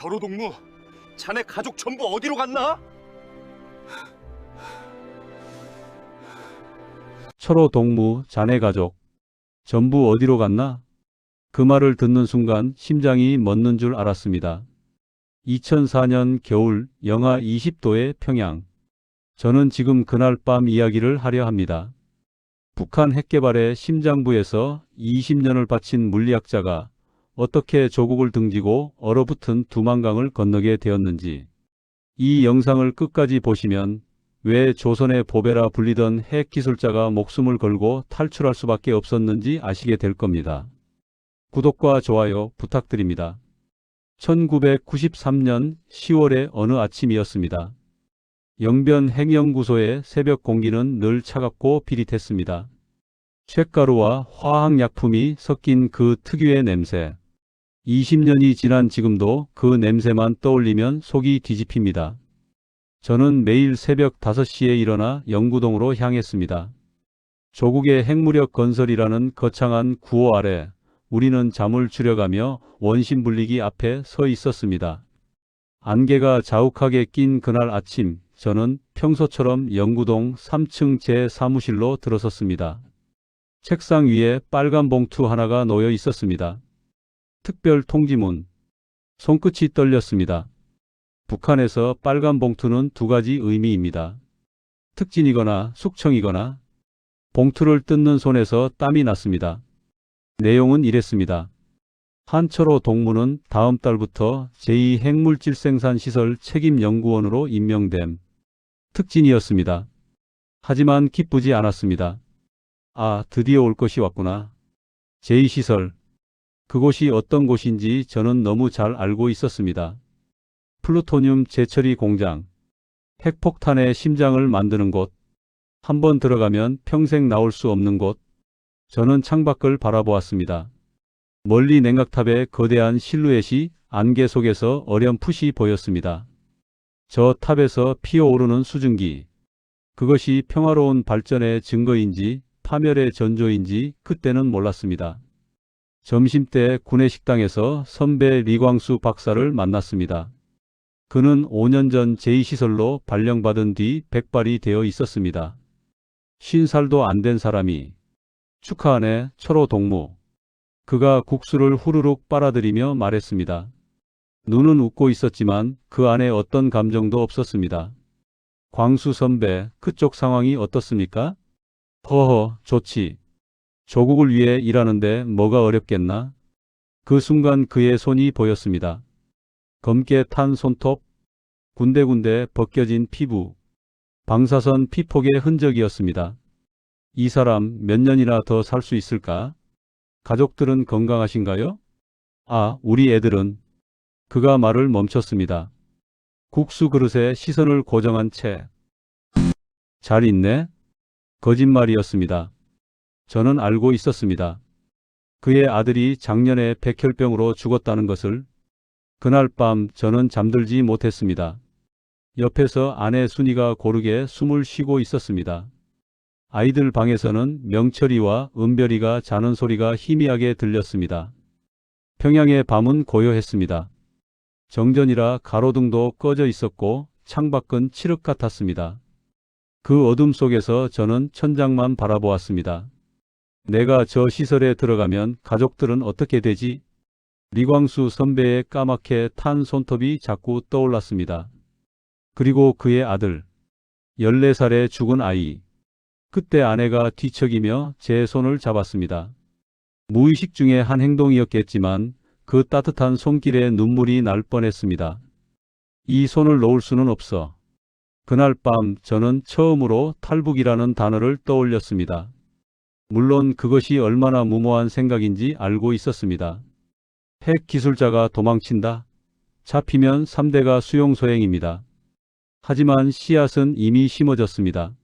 절호동무, 자네 가족 전부 어디로 갔나? 철호 동무, 자네 가족 전부 어디로 갔나? 그 말을 듣는 순간 심장이 멎는 줄 알았습니다. 2004년 겨울 영하 20도의 평양. 저는 지금 그날 밤 이야기를 하려 합니다. 북한 핵개발의 심장부에서 20년을 바친 물리학자가 어떻게 조국을 등지고 얼어붙은 두만강을 건너게 되었는지, 이 영상을 끝까지 보시면 왜 조선의 보배라 불리던 핵기술자가 목숨을 걸고 탈출할 수밖에 없었는지 아시게 될 겁니다. 구독과 좋아요 부탁드립니다. 1993년 10월의 어느 아침이었습니다. 영변 핵연구소의 새벽 공기는 늘 차갑고 비릿했습니다. 쇳가루와 화학약품이 섞인 그 특유의 냄새. 20년이 지난 지금도 그 냄새만 떠올리면 속이 뒤집힙니다. 저는 매일 새벽 5시에 일어나 영구동으로 향했습니다. 조국의 핵무력 건설이라는 거창한 구호 아래 우리는 잠을 줄여가며 원심불리기 앞에 서 있었습니다. 안개가 자욱하게 낀 그날 아침, 저는 평소처럼 영구동 3층 제 사무실로 들어섰습니다. 책상 위에 빨간 봉투 하나가 놓여 있었습니다. 특별 통지문. 손끝이 떨렸습니다. 북한에서 빨간 봉투는 두 가지 의미입니다. 특진이거나 숙청이거나. 봉투를 뜯는 손에서 땀이 났습니다. 내용은 이랬습니다. 한철호 동무는 다음 달부터 제2핵물질생산시설 책임연구원으로 임명됨. 특진이었습니다. 하지만 기쁘지 않았습니다. 아, 드디어 올 것이 왔구나. 제2시설. 그곳이 어떤 곳인지 저는 너무 잘 알고 있었습니다. 플루토늄 재처리 공장. 핵폭탄의 심장을 만드는 곳. 한번 들어가면 평생 나올 수 없는 곳. 저는 창밖을 바라보았습니다. 멀리 냉각탑의 거대한 실루엣이 안개 속에서 어렴풋이 보였습니다. 저 탑에서 피어오르는 수증기. 그것이 평화로운 발전의 증거인지 파멸의 전조인지 그때는 몰랐습니다. 점심때 구내식당에서 선배 리광수 박사를 만났습니다. 그는 5년 전 제2시설로 발령받은 뒤 백발이 되어 있었습니다. 50살도 안 된 사람이. 축하하네, 철호 동무. 그가 국수를 후루룩 빨아들이며 말했습니다. 눈은 웃고 있었지만 그 안에 어떤 감정도 없었습니다. 광수 선배, 그쪽 상황이 어떻습니까? 허허, 좋지. 조국을 위해 일하는데 뭐가 어렵겠나? 그 순간 그의 손이 보였습니다. 검게 탄 손톱, 군데군데 벗겨진 피부, 방사선 피폭의 흔적이었습니다. 이 사람 몇 년이나 더 살 수 있을까? 가족들은 건강하신가요? 아, 우리 애들은. 그가 말을 멈췄습니다. 국수 그릇에 시선을 고정한 채. 잘 있네? 거짓말이었습니다. 저는 알고 있었습니다. 그의 아들이 작년에 백혈병으로 죽었다는 것을. 그날 밤 저는 잠들지 못했습니다. 옆에서 아내 순이가 고르게 숨을 쉬고 있었습니다. 아이들 방에서는 명철이와 은별이가 자는 소리가 희미하게 들렸습니다. 평양의 밤은 고요했습니다. 정전이라 가로등도 꺼져 있었고 창밖은 칠흑 같았습니다. 그 어둠 속에서 저는 천장만 바라보았습니다. 내가 저 시설에 들어가면 가족들은 어떻게 되지? 리광수 선배의 까맣게 탄 손톱이 자꾸 떠올랐습니다. 그리고 그의 아들, 14살의 죽은 아이. 그때 아내가 뒤척이며 제 손을 잡았습니다. 무의식 중의 한 행동이었겠지만 그 따뜻한 손길에 눈물이 날 뻔했습니다. 이 손을 놓을 수는 없어. 그날 밤 저는 처음으로 탈북이라는 단어를 떠올렸습니다. 물론 그것이 얼마나 무모한 생각인지 알고 있었습니다. 핵 기술자가 도망친다. 잡히면 3대가 수용소행입니다. 하지만 씨앗은 이미 심어졌습니다.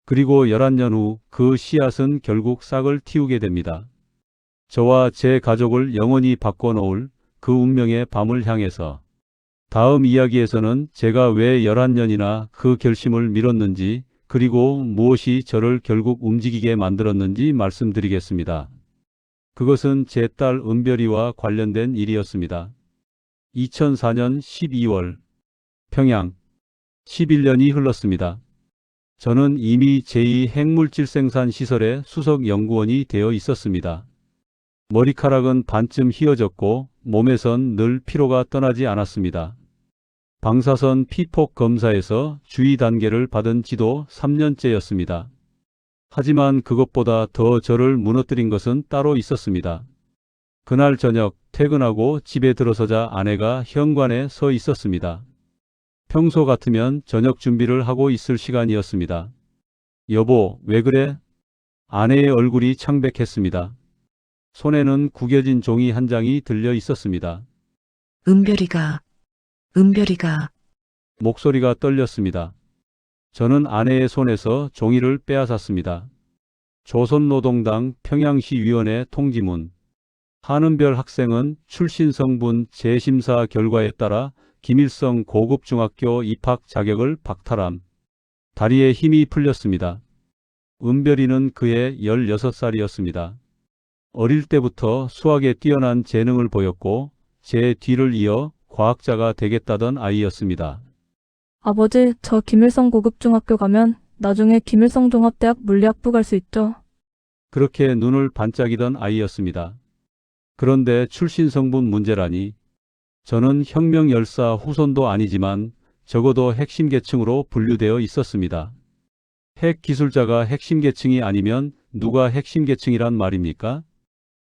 그리고 11년 후 그 씨앗은 결국 싹을 틔우게 됩니다. 저와 제 가족을 영원히 바꿔놓을 그 운명의 밤을 향해서. 다음 이야기에서는 제가 왜 11년이나 그 결심을 미뤘는지, 그리고 무엇이 저를 결국 움직이게 만들었는지 말씀드리겠습니다. 그것은 제 딸 은별이와 관련된 일이었습니다. 2004년 12월 평양 11년이 흘렀습니다. 저는 이미 제2 핵물질 생산 시설의 수석 연구원이 되어 있었습니다. 머리카락은 반쯤 휘어졌고 몸에선 늘 피로가 떠나지 않았습니다. 방사선 피폭 검사에서 주의 단계를 받은 지도 3년째였습니다. 하지만 그것보다 더 저를 무너뜨린 것은 따로 있었습니다. 그날 저녁 퇴근하고 집에 들어서자 아내가 현관에 서 있었습니다. 평소 같으면 저녁 준비를 하고 있을 시간이었습니다. 여보, 왜 그래? 아내의 얼굴이 창백했습니다. 손에는 구겨진 종이 한 장이 들려 있었습니다. 은별이가 목소리가 떨렸습니다. 저는 아내의 손에서 종이를 빼앗았습니다. 조선노동당 평양시위원회 통지문. 한은별 학생은 출신 성분 재심사 결과에 따라 김일성 고급중학교 입학 자격을 박탈함. 다리에 힘이 풀렸습니다. 은별이는 그해 16살이었습니다. 어릴 때부터 수학에 뛰어난 재능을 보였고 제 뒤를 이어 과학자가 되겠다던 아이였습니다. 아버지, 저 김일성 고급중학교 가면 나중에 김일성 종합대학 물리학부 갈 수 있죠? 그렇게 눈을 반짝이던 아이였습니다. 그런데 출신 성분 문제라니. 저는 혁명 열사 후손도 아니지만 적어도 핵심 계층으로 분류되어 있었습니다. 핵 기술자가 핵심 계층이 아니면 누가 핵심 계층이란 말입니까?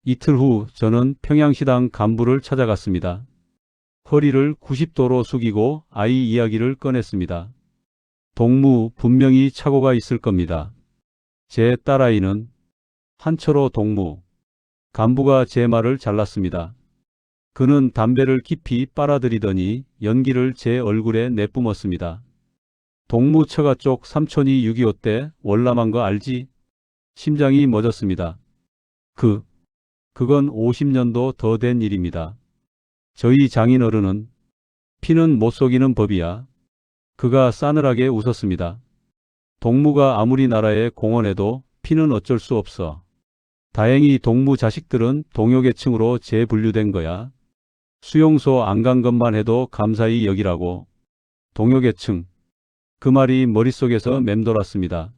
이틀 후 저는 평양시당 간부를 찾아갔습니다. 허리를 90도로 숙이고 아이 이야기를 꺼냈습니다. 동무 분명히 착오가 있을 겁니다. 제 딸아이는 한철호 동무. 간부가 제 말을 잘랐습니다. 그는 담배를 깊이 빨아들이더니 연기를 제 얼굴에 내뿜었습니다. 동무 처가 쪽 삼촌이 6.25 때 월남한 거 알지? 심장이 멎었습니다. 그건 50년도 더 된 일입니다. 저희 장인어른은 피는 못 속이는 법이야. 그가 싸늘하게 웃었습니다. 동무가 아무리 나라에 공헌해도 피는 어쩔 수 없어. 다행히 동무 자식들은 동요계층으로 재분류된 거야. 수용소 안 간 것만 해도 감사히 여기라고. 동요계층. 그 말이 머릿속에서 맴돌았습니다.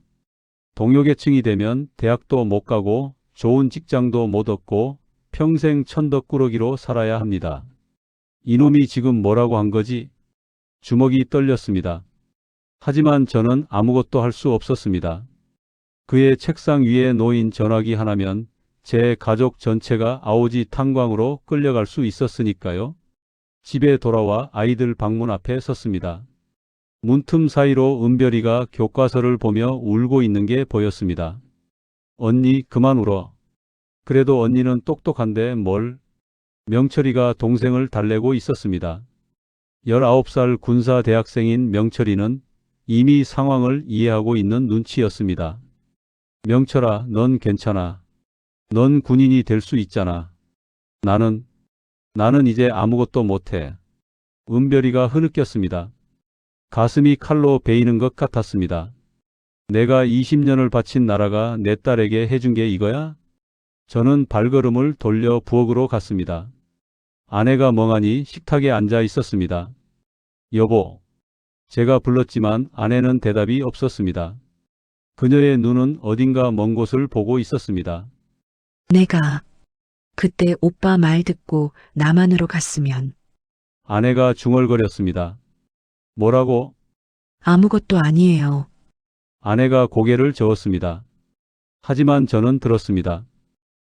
동요계층이 되면 대학도 못 가고 좋은 직장도 못 얻고 평생 천덕꾸러기로 살아야 합니다. 이놈이 지금 뭐라고 한 거지? 주먹이 떨렸습니다. 하지만 저는 아무것도 할 수 없었습니다. 그의 책상 위에 놓인 전화기 하나면 제 가족 전체가 아오지 탄광으로 끌려갈 수 있었으니까요. 집에 돌아와 아이들 방문 앞에 섰습니다. 문틈 사이로 은별이가 교과서를 보며 울고 있는 게 보였습니다. 언니, 그만 울어. 그래도 언니는 똑똑한데 뭘? 명철이가 동생을 달래고 있었습니다. 19살 군사 대학생인 명철이는 이미 상황을 이해하고 있는 눈치였습니다. 명철아, 넌 괜찮아. 넌 군인이 될 수 있잖아. 나는 이제 아무것도 못해. 은별이가 흐느꼈습니다. 가슴이 칼로 베이는 것 같았습니다. 내가 20년을 바친 나라가 내 딸에게 해준 게 이거야? 저는 발걸음을 돌려 부엌으로 갔습니다. 아내가 멍하니 식탁에 앉아 있었습니다. 여보. 제가 불렀지만 아내는 대답이 없었습니다. 그녀의 눈은 어딘가 먼 곳을 보고 있었습니다. 내가 그때 오빠 말 듣고 남한으로 갔으면 아내가 중얼거렸습니다. 뭐라고? 아무것도 아니에요. 아내가 고개를 저었습니다. 하지만 저는 들었습니다.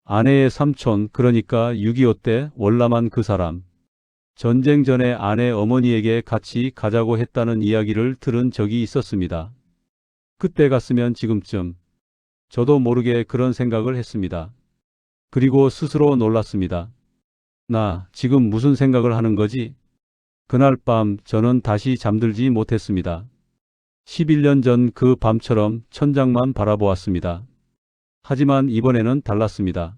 아내의 삼촌, 그러니까 6.25 때 월남한 그 사람. 전쟁 전에 아내 어머니에게 같이 가자고 했다는 이야기를 들은 적이 있었습니다. 그때 갔으면 지금쯤. 저도 모르게 그런 생각을 했습니다. 그리고 스스로 놀랐습니다. 나 지금 무슨 생각을 하는 거지? 그날 밤 저는 다시 잠들지 못했습니다. 11년 전 그 밤처럼 천장만 바라보았습니다. 하지만 이번에는 달랐습니다.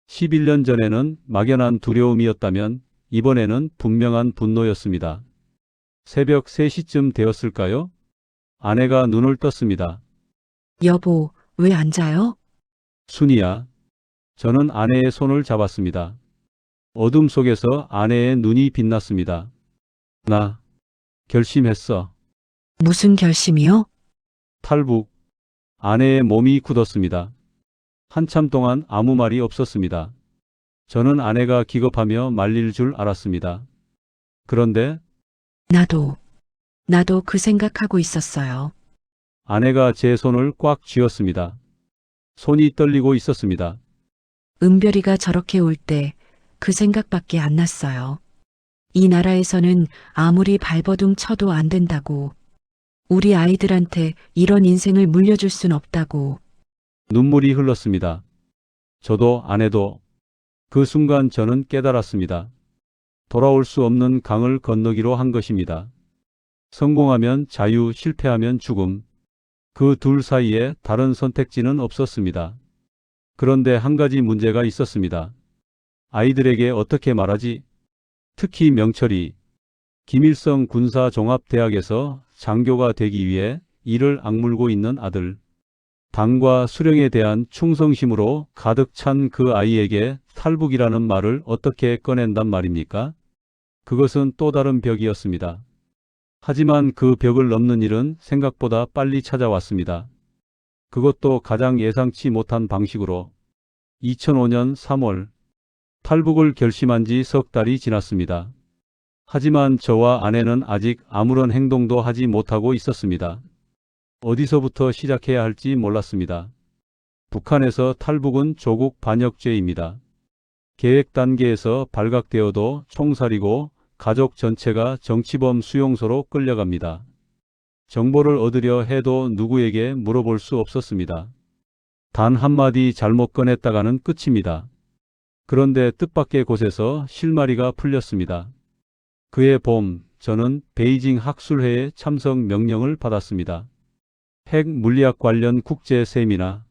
11년 전에는 막연한 두려움이었다면 이번에는 분명한 분노였습니다. 새벽 3시쯤 되었을까요? 아내가 눈을 떴습니다. 여보, 왜 안 자요? 순이야. 저는 아내의 손을 잡았습니다. 어둠 속에서 아내의 눈이 빛났습니다. 나 결심했어. 무슨 결심이요? 탈북. 아내의 몸이 굳었습니다. 한참 동안 아무 말이 없었습니다. 저는 아내가 기겁하며 말릴 줄 알았습니다. 그런데 나도 그 생각하고 있었어요. 아내가 제 손을 꽉 쥐었습니다. 손이 떨리고 있었습니다. 은별이가 저렇게 울 때 그 생각밖에 안 났어요. 이 나라에서는 아무리 발버둥 쳐도 안 된다고. 우리 아이들한테 이런 인생을 물려줄 순 없다고. 눈물이 흘렀습니다. 저도 아내도. 그 순간 저는 깨달았습니다. 돌아올 수 없는 강을 건너기로 한 것입니다. 성공하면 자유, 실패하면 죽음. 그 둘 사이에 다른 선택지는 없었습니다. 그런데 한 가지 문제가 있었습니다. 아이들에게 어떻게 말하지? 특히 명철이 김일성 군사종합대학에서 장교가 되기 위해 이를 악물고 있는 아들. 당과 수령에 대한 충성심으로 가득 찬 그 아이에게 탈북이라는 말을 어떻게 꺼낸단 말입니까? 그것은 또 다른 벽이었습니다. 하지만 그 벽을 넘는 일은 생각보다 빨리 찾아왔습니다. 그것도 가장 예상치 못한 방식으로. 2005년 3월 탈북을 결심한 지 석 달이 지났습니다. 하지만 저와 아내는 아직 아무런 행동도 하지 못하고 있었습니다. 어디서부터 시작해야 할지 몰랐습니다. 북한에서 탈북은 조국 반역죄입니다. 계획 단계에서 발각되어도 총살이고 가족 전체가 정치범 수용소로 끌려갑니다. 정보를 얻으려 해도 누구에게 물어볼 수 없었습니다. 단 한마디 잘못 꺼냈다가는 끝입니다. 그런데 뜻밖의 곳에서 실마리가 풀렸습니다. 그해 봄, 저는 베이징 학술회의 참석 명령을 받았습니다. 핵 물리학 관련 국제 세미나,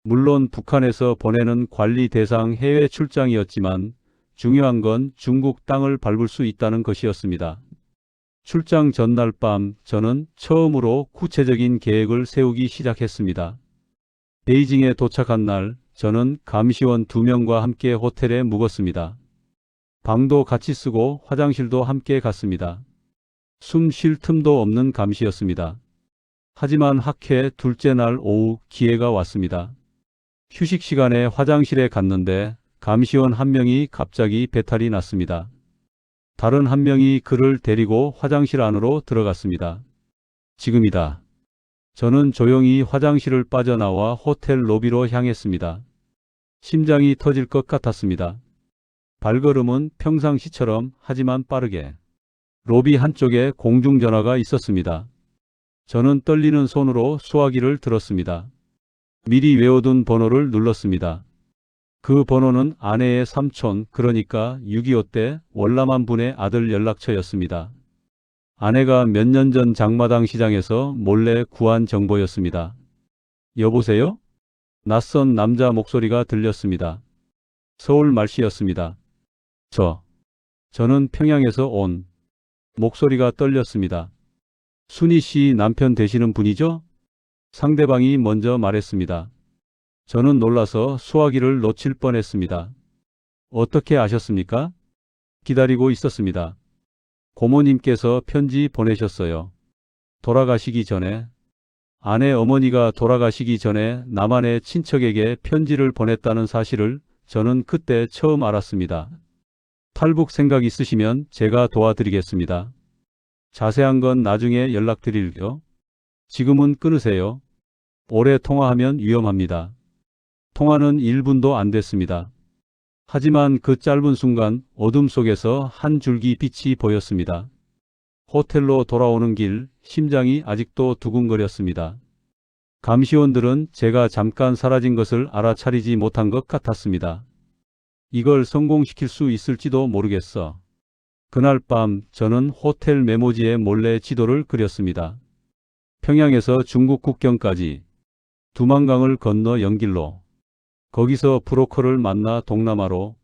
물론 북한에서 보내는 관리 대상 해외 출장이었지만 중요한 건 중국 땅을 밟을 수 있다는 것이었습니다. 출장 전날 밤 저는 처음으로 구체적인 계획을 세우기 시작했습니다. 베이징에 도착한 날 저는 감시원 2명과 함께 호텔에 묵었습니다. 방도 같이 쓰고 화장실도 함께 갔습니다. 숨 쉴 틈도 없는 감시였습니다. 하지만 학회 둘째 날 오후 기회가 왔습니다. 휴식 시간에 화장실에 갔는데 감시원 한 명이 갑자기 배탈이 났습니다. 다른 한 명이 그를 데리고 화장실 안으로 들어갔습니다. 지금이다. 저는 조용히 화장실을 빠져나와 호텔 로비로 향했습니다. 심장이 터질 것 같았습니다. 발걸음은 평상시처럼 하지만 빠르게. 로비 한쪽에 공중전화가 있었습니다. 저는 떨리는 손으로 수화기를 들었습니다. 미리 외워둔 번호를 눌렀습니다. 그 번호는 아내의 삼촌, 그러니까 6.25 때 월남한 분의 아들 연락처였습니다. 아내가 몇 년 전 장마당 시장에서 몰래 구한 정보였습니다. 여보세요? 낯선 남자 목소리가 들렸습니다. 서울 말씨였습니다. 저는 평양에서 온. 목소리가 떨렸습니다. 순희 씨 남편 되시는 분이죠? 상대방이 먼저 말했습니다. 저는 놀라서 수화기를 놓칠 뻔했습니다. 어떻게 아셨습니까? 기다리고 있었습니다. 고모님께서 편지 보내셨어요. 돌아가시기 전에. 아내 어머니가 돌아가시기 전에 남한의 친척에게 편지를 보냈다는 사실을 저는 그때 처음 알았습니다. 탈북 생각 있으시면 제가 도와드리겠습니다. 자세한 건 나중에 연락드릴게요. 지금은 끊으세요. 오래 통화하면 위험합니다. 통화는 1분도 안 됐습니다. 하지만 그 짧은 순간 어둠 속에서 한 줄기 빛이 보였습니다. 호텔로 돌아오는 길, 심장이 아직도 두근거렸습니다. 감시원들은 제가 잠깐 사라진 것을 알아차리지 못한 것 같았습니다. 이걸 성공시킬 수 있을지도 모르겠어. 그날 밤 저는 호텔 메모지에 몰래 지도를 그렸습니다. 평양에서 중국 국경까지, 두만강을 건너 연길로, 거기서 브로커를 만나 동남아로,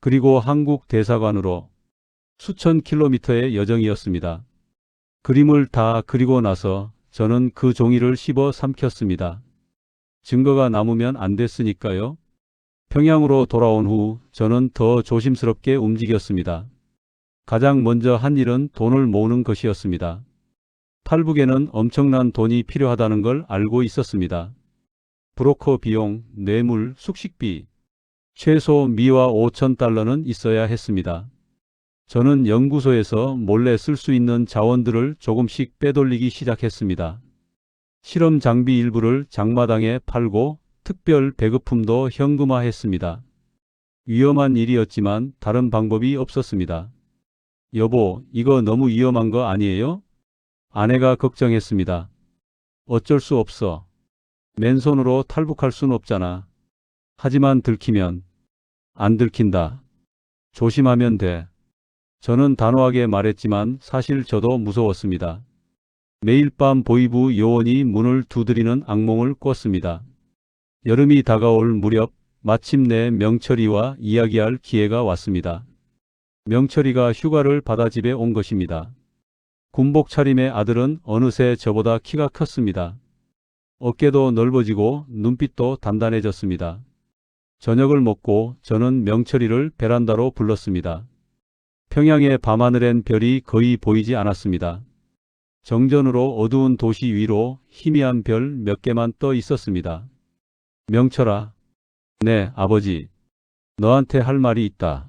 그리고 한국 대사관으로 수천 킬로미터의 여정이었습니다. 그림을 다 그리고 나서 저는 그 종이를 씹어 삼켰습니다. 증거가 남으면 안 됐으니까요. 평양으로 돌아온 후 저는 더 조심스럽게 움직였습니다. 가장 먼저 한 일은 돈을 모으는 것이었습니다. 탈북에는 엄청난 돈이 필요하다는 걸 알고 있었습니다. 브로커 비용, 뇌물, 숙식비, 최소 미화 5,000달러는 있어야 했습니다. 저는 연구소에서 몰래 쓸 수 있는 자원들을 조금씩 빼돌리기 시작했습니다. 실험 장비 일부를 장마당에 팔고 특별 배급품도 현금화했습니다. 위험한 일이었지만 다른 방법이 없었습니다. 여보, 이거 너무 위험한 거 아니에요? 아내가 걱정했습니다. 어쩔 수 없어. 맨손으로 탈북할 순 없잖아. 하지만 들키면 안 들킨다. 조심하면 돼. 저는 단호하게 말했지만 사실 저도 무서웠습니다. 매일 밤 보이부 요원이 문을 두드리는 악몽을 꿨습니다. 여름이 다가올 무렵 마침내 명철이와 이야기할 기회가 왔습니다. 명철이가 휴가를 받아 집에 온 것입니다. 군복 차림의 아들은 어느새 저보다 키가 컸습니다. 어깨도 넓어지고 눈빛도 단단해졌습니다. 저녁을 먹고 저는 명철이를 베란다로 불렀습니다. 평양의 밤하늘엔 별이 거의 보이지 않았습니다. 정전으로 어두운 도시 위로 희미한 별 몇 개만 떠 있었습니다. 명철아. 네, 아버지. 너한테 할 말이 있다.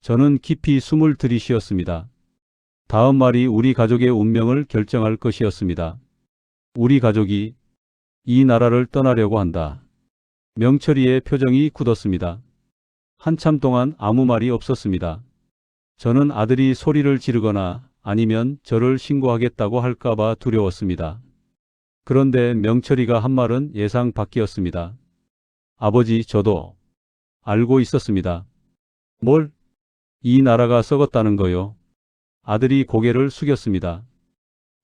저는 깊이 숨을 들이쉬었습니다. 다음 말이 우리 가족의 운명을 결정할 것이었습니다. 우리 가족이 이 나라를 떠나려고 한다. 명철이의 표정이 굳었습니다. 한참 동안 아무 말이 없었습니다. 저는 아들이 소리를 지르거나 아니면 저를 신고하겠다고 할까봐 두려웠습니다. 그런데 명철이가 한 말은 예상 밖이었습니다. 아버지, 저도 알고 있었습니다. 뭘? 이 나라가 썩었다는 거요. 아들이 고개를 숙였습니다.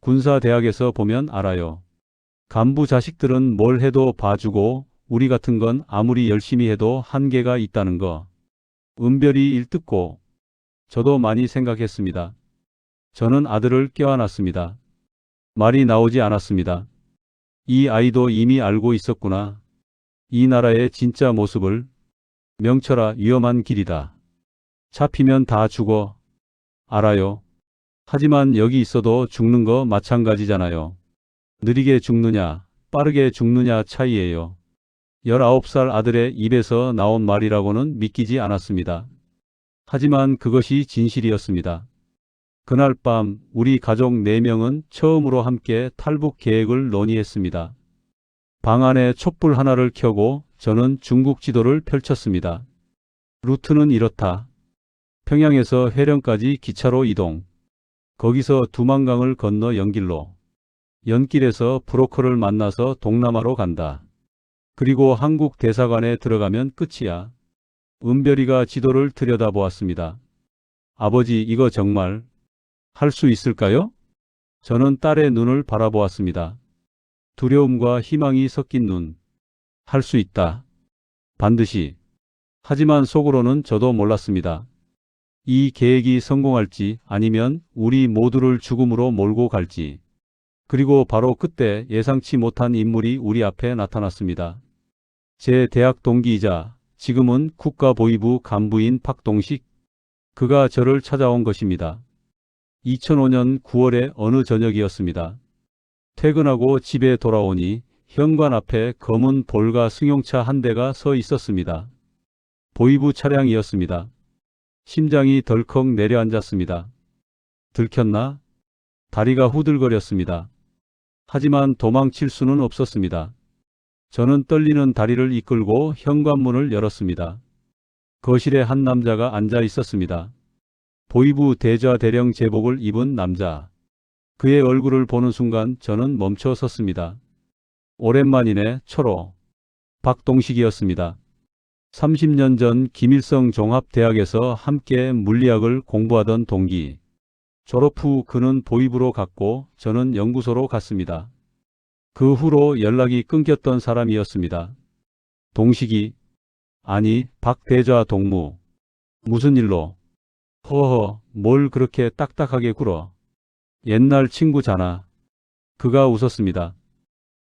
군사대학에서 보면 알아요. 간부 자식들은 뭘 해도 봐주고 우리 같은 건 아무리 열심히 해도 한계가 있다는 거. 은별이 일듣고 저도 많이 생각했습니다. 저는 아들을 껴안았습니다. 말이 나오지 않았습니다. 이 아이도 이미 알고 있었구나. 이 나라의 진짜 모습을. 명철아, 위험한 길이다. 잡히면 다 죽어. 알아요. 하지만 여기 있어도 죽는 거 마찬가지잖아요. 느리게 죽느냐, 빠르게 죽느냐 차이예요. 19살 아들의 입에서 나온 말이라고는 믿기지 않았습니다. 하지만 그것이 진실이었습니다. 그날 밤 우리 가족 4명은 처음으로 함께 탈북 계획을 논의했습니다. 방 안에 촛불 하나를 켜고 저는 중국 지도를 펼쳤습니다. 루트는 이렇다. 평양에서 회령까지 기차로 이동. 거기서 두만강을 건너 연길로. 연길에서 브로커를 만나서 동남아로 간다. 그리고 한국 대사관에 들어가면 끝이야. 은별이가 지도를 들여다보았습니다. 아버지, 이거 정말 할 수 있을까요? 저는 딸의 눈을 바라보았습니다. 두려움과 희망이 섞인 눈. 할 수 있다. 반드시. 하지만 속으로는 저도 몰랐습니다. 이 계획이 성공할지 아니면 우리 모두를 죽음으로 몰고 갈지. 그리고 바로 그때 예상치 못한 인물이 우리 앞에 나타났습니다. 제 대학 동기이자 지금은 국가보위부 간부인 박동식. 그가 저를 찾아온 것입니다. 2005년 9월의 어느 저녁이었습니다. 퇴근하고 집에 돌아오니 현관 앞에 검은 볼가 승용차 한 대가 서 있었습니다. 보위부 차량이었습니다. 심장이 덜컥 내려앉았습니다. 들켰나? 다리가 후들거렸습니다. 하지만 도망칠 수는 없었습니다. 저는 떨리는 다리를 이끌고 현관문을 열었습니다. 거실에 한 남자가 앉아 있었습니다. 보위부 대좌 대령 제복을 입은 남자. 그의 얼굴을 보는 순간 저는 멈춰 섰습니다. 오랜만이네, 초로. 박동식이었습니다. 30년 전 김일성 종합대학에서 함께 물리학을 공부하던 동기. 졸업 후 그는 보위부로 갔고 저는 연구소로 갔습니다. 그 후로 연락이 끊겼던 사람이었습니다. 동식이, 아니, 박 대좌 동무. 무슨 일로? 허허, 뭘 그렇게 딱딱하게 굴어. 옛날 친구잖아. 그가 웃었습니다.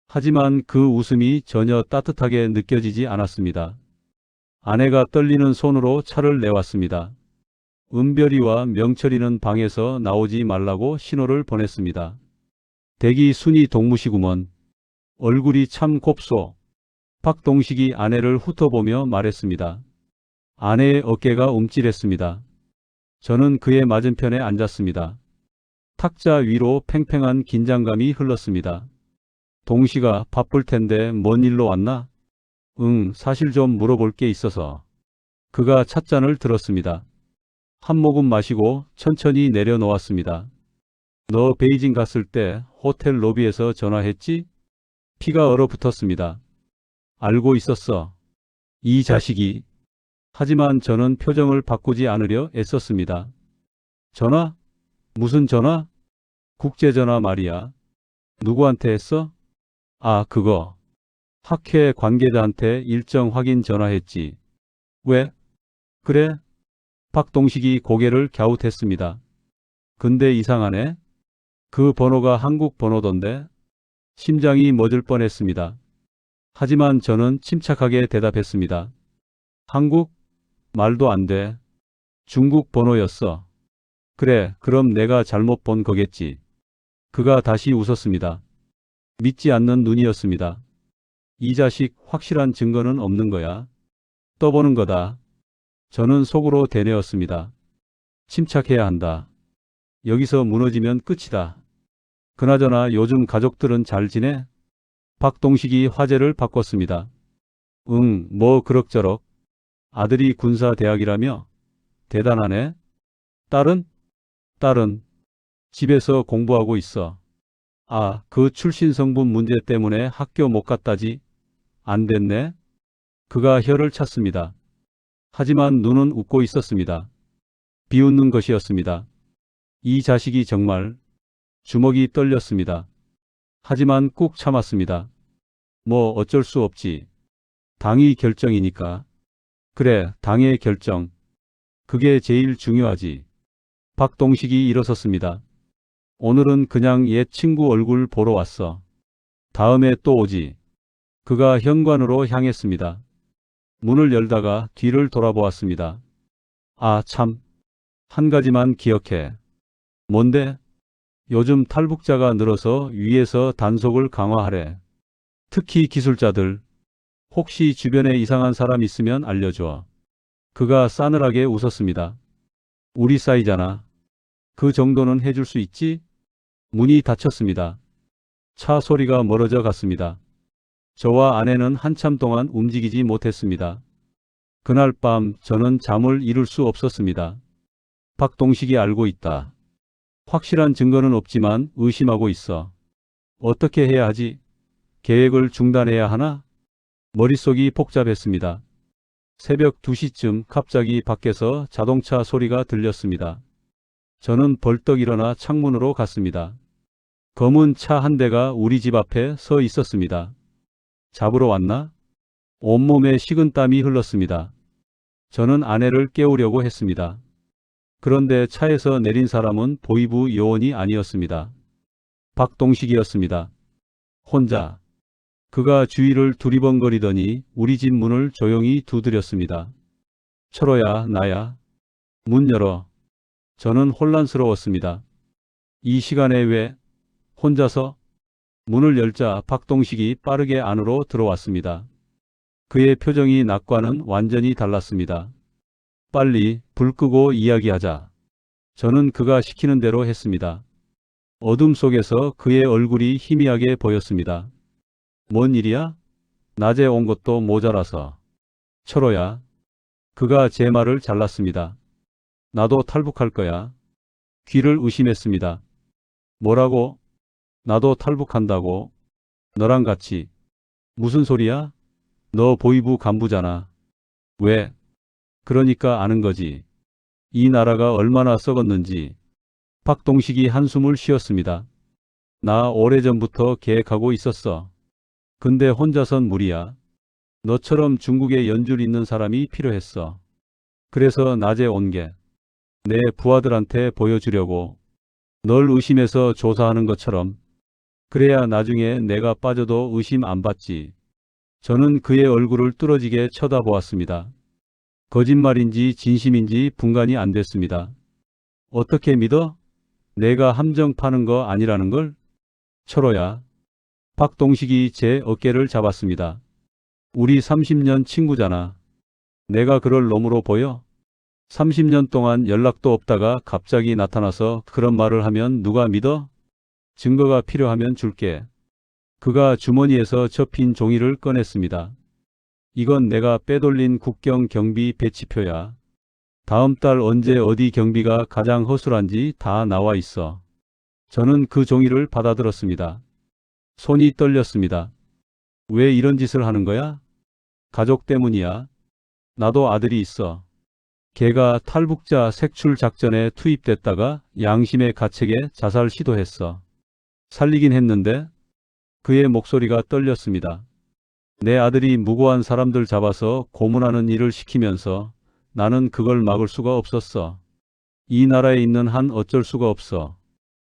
하지만 그 웃음이 전혀 따뜻하게 느껴지지 않았습니다. 아내가 떨리는 손으로 차를 내왔습니다. 은별이와 명철이는 방에서 나오지 말라고 신호를 보냈습니다. 댁이 순이 동무시구먼. 얼굴이 참 곱소. 박동식이 아내를 훑어보며 말했습니다. 아내의 어깨가 움찔했습니다. 저는 그의 맞은편에 앉았습니다. 탁자 위로 팽팽한 긴장감이 흘렀습니다. 동식아, 바쁠 텐데 뭔 일로 왔나? 응, 사실 좀 물어볼 게 있어서. 그가 찻잔을 들었습니다. 한 모금 마시고 천천히 내려놓았습니다. 너 베이징 갔을 때 호텔 로비에서 전화했지? 피가 얼어붙었습니다. 알고 있었어. 이 자식이. 하지만 저는 표정을 바꾸지 않으려 애썼습니다. 전화? 무슨 전화? 국제전화 말이야. 누구한테 했어? 아, 그거. 학회 관계자한테 일정 확인 전화했지. 왜? 그래? 박동식이 고개를 갸웃했습니다. 근데 이상하네. 그 번호가 한국 번호던데. 심장이 멎을 뻔했습니다. 하지만 저는 침착하게 대답했습니다. 한국? 말도 안 돼. 중국 번호였어. 그래, 그럼 내가 잘못 본 거겠지. 그가 다시 웃었습니다. 믿지 않는 눈이었습니다. 이 자식 확실한 증거는 없는 거야. 떠보는 거다. 저는 속으로 되뇌었습니다. 침착해야 한다. 여기서 무너지면 끝이다. 그나저나 요즘 가족들은 잘 지내? 박동식이 화제를 바꿨습니다. 응, 뭐 그럭저럭. 아들이 군사대학이라며? 대단하네. 딸은? 딸은 집에서 공부하고 있어. 아, 그 출신 성분 문제 때문에 학교 못 갔다지? 안 됐네. 그가 혀를 찼습니다. 하지만 눈은 웃고 있었습니다. 비웃는 것이었습니다. 이 자식이 정말. 주먹이 떨렸습니다. 하지만 꾹 참았습니다. 뭐 어쩔 수 없지. 당이 결정이니까. 그래, 당의 결정. 그게 제일 중요하지. 박동식이 일어섰습니다. 오늘은 그냥 옛 친구 얼굴 보러 왔어. 다음에 또 오지. 그가 현관으로 향했습니다. 문을 열다가 뒤를 돌아보았습니다. 아, 참. 한 가지만 기억해. 뭔데? 요즘 탈북자가 늘어서 위에서 단속을 강화하래. 특히 기술자들. 혹시 주변에 이상한 사람 있으면 알려줘. 그가 싸늘하게 웃었습니다. 우리 사이잖아. 그 정도는 해줄 수 있지? 문이 닫혔습니다. 차 소리가 멀어져 갔습니다. 저와 아내는 한참 동안 움직이지 못했습니다. 그날 밤 저는 잠을 이룰 수 없었습니다. 박동식이 알고 있다. 확실한 증거는 없지만 의심하고 있어. 어떻게 해야 하지? 계획을 중단해야 하나? 머릿속이 복잡했습니다. 새벽 2시쯤 갑자기 밖에서 자동차 소리가 들렸습니다. 저는 벌떡 일어나 창문으로 갔습니다. 검은 차 한 대가 우리 집 앞에 서 있었습니다. 잡으러 왔나? 온몸에 식은땀이 흘렀습니다. 저는 아내를 깨우려고 했습니다. 그런데 차에서 내린 사람은 보이부 요원이 아니었습니다. 박동식이었습니다. 혼자. 그가 주위를 두리번거리더니 우리 집 문을 조용히 두드렸습니다. 철호야, 나야. 문 열어. 저는 혼란스러웠습니다. 이 시간에 왜 혼자서? 문을 열자 박동식이 빠르게 안으로 들어왔습니다. 그의 표정이 낮과는 완전히 달랐습니다. 빨리 불 끄고 이야기하자. 저는 그가 시키는 대로 했습니다. 어둠 속에서 그의 얼굴이 희미하게 보였습니다. 뭔 일이야? 낮에 온 것도 모자라서. 철호야. 그가 제 말을 잘랐습니다. 나도 탈북할 거야. 귀를 의심했습니다. 뭐라고? 나도 탈북한다고. 너랑 같이. 무슨 소리야? 너 보이부 간부잖아. 왜? 그러니까 아는 거지. 이 나라가 얼마나 썩었는지. 박동식이 한숨을 쉬었습니다. 나 오래전부터 계획하고 있었어. 근데 혼자선 무리야. 너처럼 중국에 연줄 있는 사람이 필요했어. 그래서 낮에 온 게 내 부하들한테 보여주려고. 널 의심해서 조사하는 것처럼. 그래야 나중에 내가 빠져도 의심 안 받지. 저는 그의 얼굴을 뚫어지게 쳐다보았습니다. 거짓말인지 진심인지 분간이 안 됐습니다. 어떻게 믿어? 내가 함정 파는 거 아니라는 걸? 철호야. 박동식이 제 어깨를 잡았습니다. 우리 30년 친구잖아. 내가 그럴 놈으로 보여? 30년 동안 연락도 없다가 갑자기 나타나서 그런 말을 하면 누가 믿어? 증거가 필요하면 줄게. 그가 주머니에서 접힌 종이를 꺼냈습니다. 이건 내가 빼돌린 국경 경비 배치표야. 다음 달 언제 어디 경비가 가장 허술한지 다 나와 있어. 저는 그 종이를 받아들었습니다. 손이 떨렸습니다. 왜 이런 짓을 하는 거야? 가족 때문이야. 나도 아들이 있어. 걔가 탈북자 색출 작전에 투입됐다가 양심의 가책에 자살 시도했어. 살리긴 했는데 그의 목소리가 떨렸습니다. 내 아들이 무고한 사람들 잡아서 고문하는 일을 시키면서 나는 그걸 막을 수가 없었어. 이 나라에 있는 한 어쩔 수가 없어.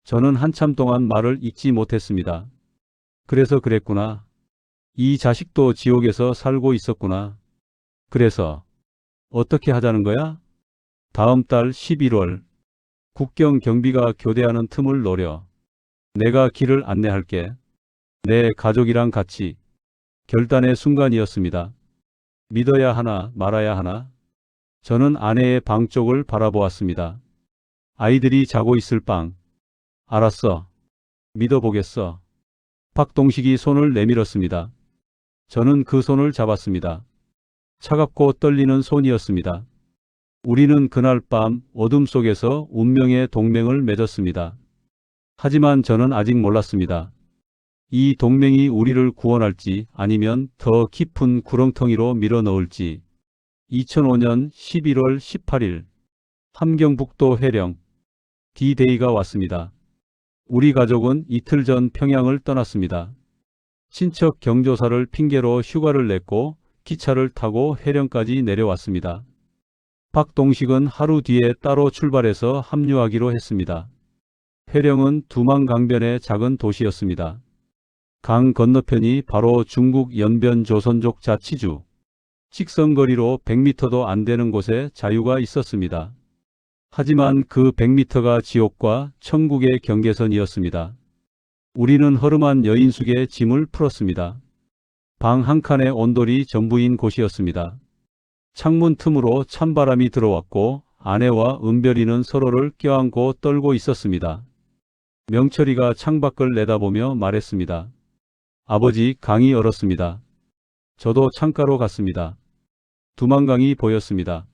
저는 한참 동안 말을 잇지 못했습니다. 그래서 그랬구나. 이 자식도 지옥에서 살고 있었구나. 그래서 어떻게 하자는 거야? 다음 달 11월 국경 경비가 교대하는 틈을 노려. 내가 길을 안내할게. 내 가족이랑 같이. 결단의 순간이었습니다. 믿어야 하나 말아야 하나? 저는 아내의 방 쪽을 바라보았습니다. 아이들이 자고 있을 방. 알았어. 믿어보겠어. 박동식이 손을 내밀었습니다. 저는 그 손을 잡았습니다. 차갑고 떨리는 손이었습니다. 우리는 그날 밤 어둠 속에서 운명의 동맹을 맺었습니다. 하지만 저는 아직 몰랐습니다. 이 동맹이 우리를 구원할지 아니면 더 깊은 구렁텅이로 밀어넣을지. 2005년 11월 18일 함경북도 해령 D-Day가 왔습니다. 우리 가족은 이틀 전 평양을 떠났습니다. 친척 경조사를 핑계로 휴가를 냈고 기차를 타고 해령까지 내려왔습니다. 박동식은 하루 뒤에 따로 출발해서 합류하기로 했습니다. 해령은 두만강변의 작은 도시였습니다. 강 건너편이 바로 중국 연변 조선족 자치주. 직선거리로 100m도 안 되는 곳에 자유가 있었습니다. 하지만 그 100m가 지옥과 천국의 경계선이었습니다. 우리는 허름한 여인숙의 짐을 풀었습니다. 방 한 칸에 온돌이 전부인 곳이었습니다. 창문 틈으로 찬바람이 들어왔고 아내와 은별이는 서로를 껴안고 떨고 있었습니다. 명철이가 창밖을 내다보며 말했습니다. 아버지, 강이 얼었습니다. 저도 창가로 갔습니다. 두만강이 보였습니다.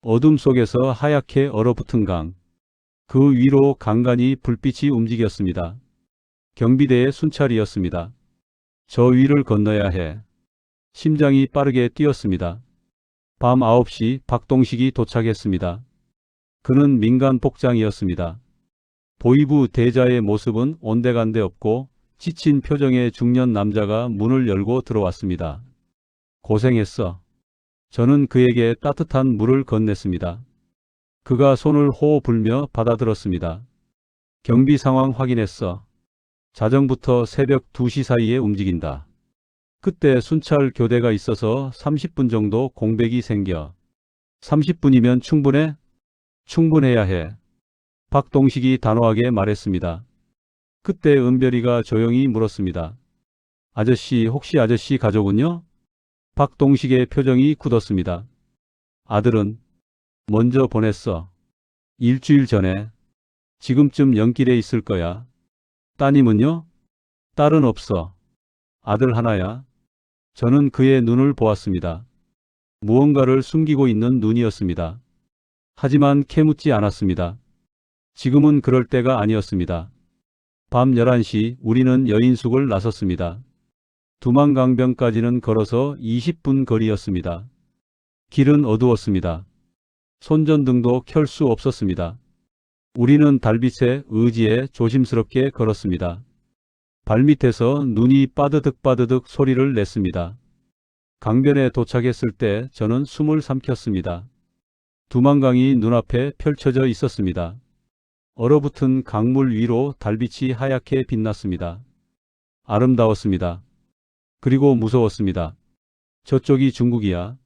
어둠 속에서 하얗게 얼어붙은 강. 그 위로 간간히 불빛이 움직였습니다. 경비대의 순찰이었습니다. 저 위를 건너야 해. 심장이 빠르게 뛰었습니다. 밤 9시 박동식이 도착했습니다. 그는 민간 복장이었습니다. 보이부 대자의 모습은 온데간데 없고 지친 표정의 중년 남자가 문을 열고 들어왔습니다. 고생했어. 저는 그에게 따뜻한 물을 건넸습니다. 그가 손을 호호 불며 받아들었습니다. 경비 상황 확인했어. 자정부터 새벽 2시 사이에 움직인다. 그때 순찰 교대가 있어서 30분 정도 공백이 생겨. 30분이면 충분해? 충분해야 해. 박동식이 단호하게 말했습니다. 그때 은별이가 조용히 물었습니다. 아저씨, 혹시 아저씨 가족은요? 박동식의 표정이 굳었습니다. 아들은 먼저 보냈어. 일주일 전에. 지금쯤 연길에 있을 거야. 따님은요? 딸은 없어. 아들 하나야. 저는 그의 눈을 보았습니다. 무언가를 숨기고 있는 눈이었습니다. 하지만 캐묻지 않았습니다. 지금은 그럴 때가 아니었습니다. 밤 11시 우리는 여인숙을 나섰습니다. 두만강변까지는 걸어서 20분 거리였습니다. 길은 어두웠습니다. 손전등도 켤 수 없었습니다. 우리는 달빛에 의지해 조심스럽게 걸었습니다. 발밑에서 눈이 빠드득빠드득 소리를 냈습니다. 강변에 도착했을 때 저는 숨을 삼켰습니다. 두만강이 눈앞에 펼쳐져 있었습니다. 얼어붙은 강물 위로 달빛이 하얗게 빛났습니다. 아름다웠습니다. 그리고 무서웠습니다. 저쪽이 중국이야.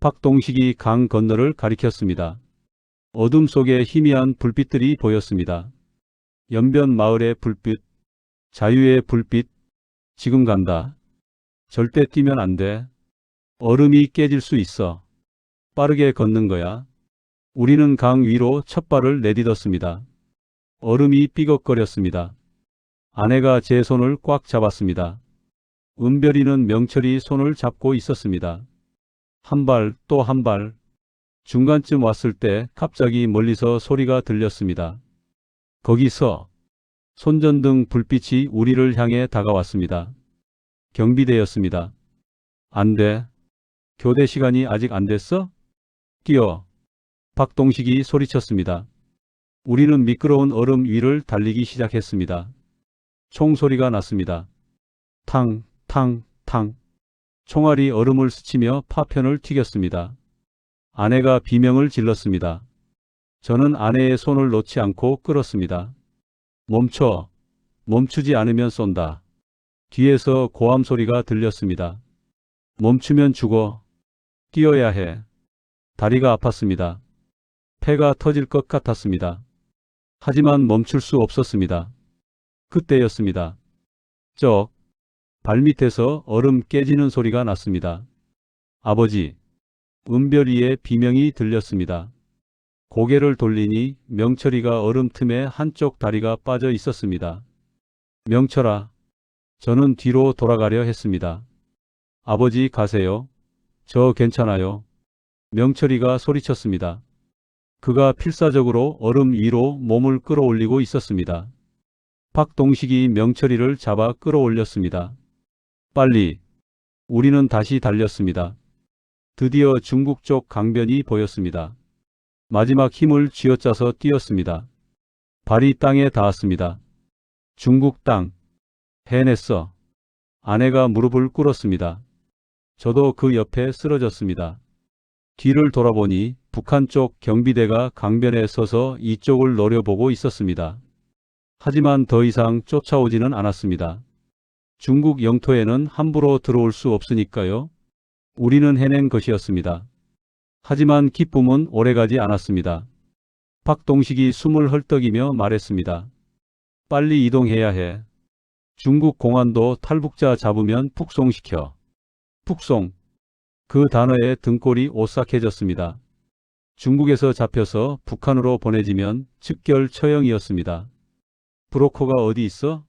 박동식이 강 건너를 가리켰습니다. 어둠 속에 희미한 불빛들이 보였습니다. 연변 마을의 불빛, 자유의 불빛. 지금 간다. 절대 뛰면 안 돼. 얼음이 깨질 수 있어. 빠르게 걷는 거야. 우리는 강 위로 첫 발을 내딛었습니다. 얼음이 삐걱거렸습니다. 아내가 제 손을 꽉 잡았습니다. 은별이는 명철이 손을 잡고 있었습니다. 한 발, 또 한 발. 중간쯤 왔을 때 갑자기 멀리서 소리가 들렸습니다. 거기서 손전등 불빛이 우리를 향해 다가왔습니다. 경비대였습니다. 안 돼. 교대 시간이 아직 안 됐어? 뛰어. 박동식이 소리쳤습니다. 우리는 미끄러운 얼음 위를 달리기 시작했습니다. 총소리가 났습니다. 탕, 탕, 탕. 총알이 얼음을 스치며 파편을 튀겼습니다. 아내가 비명을 질렀습니다. 저는 아내의 손을 놓지 않고 끌었습니다. 멈춰. 멈추지 않으면 쏜다. 뒤에서 고함 소리가 들렸습니다. 멈추면 죽어. 뛰어야 해. 다리가 아팠습니다. 폐가 터질 것 같았습니다. 하지만 멈출 수 없었습니다. 그때였습니다. 발밑에서 얼음 깨지는 소리가 났습니다. 아버지. 은별이의 비명이 들렸습니다. 고개를 돌리니 명철이가 얼음 틈에 한쪽 다리가 빠져 있었습니다. 명철아. 저는 뒤로 돌아가려 했습니다. 아버지 가세요. 저 괜찮아요. 명철이가 소리쳤습니다. 그가 필사적으로 얼음 위로 몸을 끌어올리고 있었습니다. 박동식이 명철이를 잡아 끌어올렸습니다. 빨리. 우리는 다시 달렸습니다. 드디어 중국 쪽 강변이 보였습니다. 마지막 힘을 쥐어짜서 뛰었습니다. 발이 땅에 닿았습니다. 중국 땅. 해냈어. 아내가 무릎을 꿇었습니다. 저도 그 옆에 쓰러졌습니다. 뒤를 돌아보니 북한 쪽 경비대가 강변에 서서 이쪽을 노려보고 있었습니다. 하지만 더 이상 쫓아오지는 않았습니다. 중국 영토에는 함부로 들어올 수 없으니까요. 우리는 해낸 것이었습니다. 하지만 기쁨은 오래가지 않았습니다. 박동식이 숨을 헐떡이며 말했습니다. 빨리 이동해야 해. 중국 공안도 탈북자 잡으면 북송시켜. 북송. 그 단어에 등골이 오싹해졌습니다. 중국에서 잡혀서 북한으로 보내지면 즉결 처형이었습니다. 브로커가 어디 있어?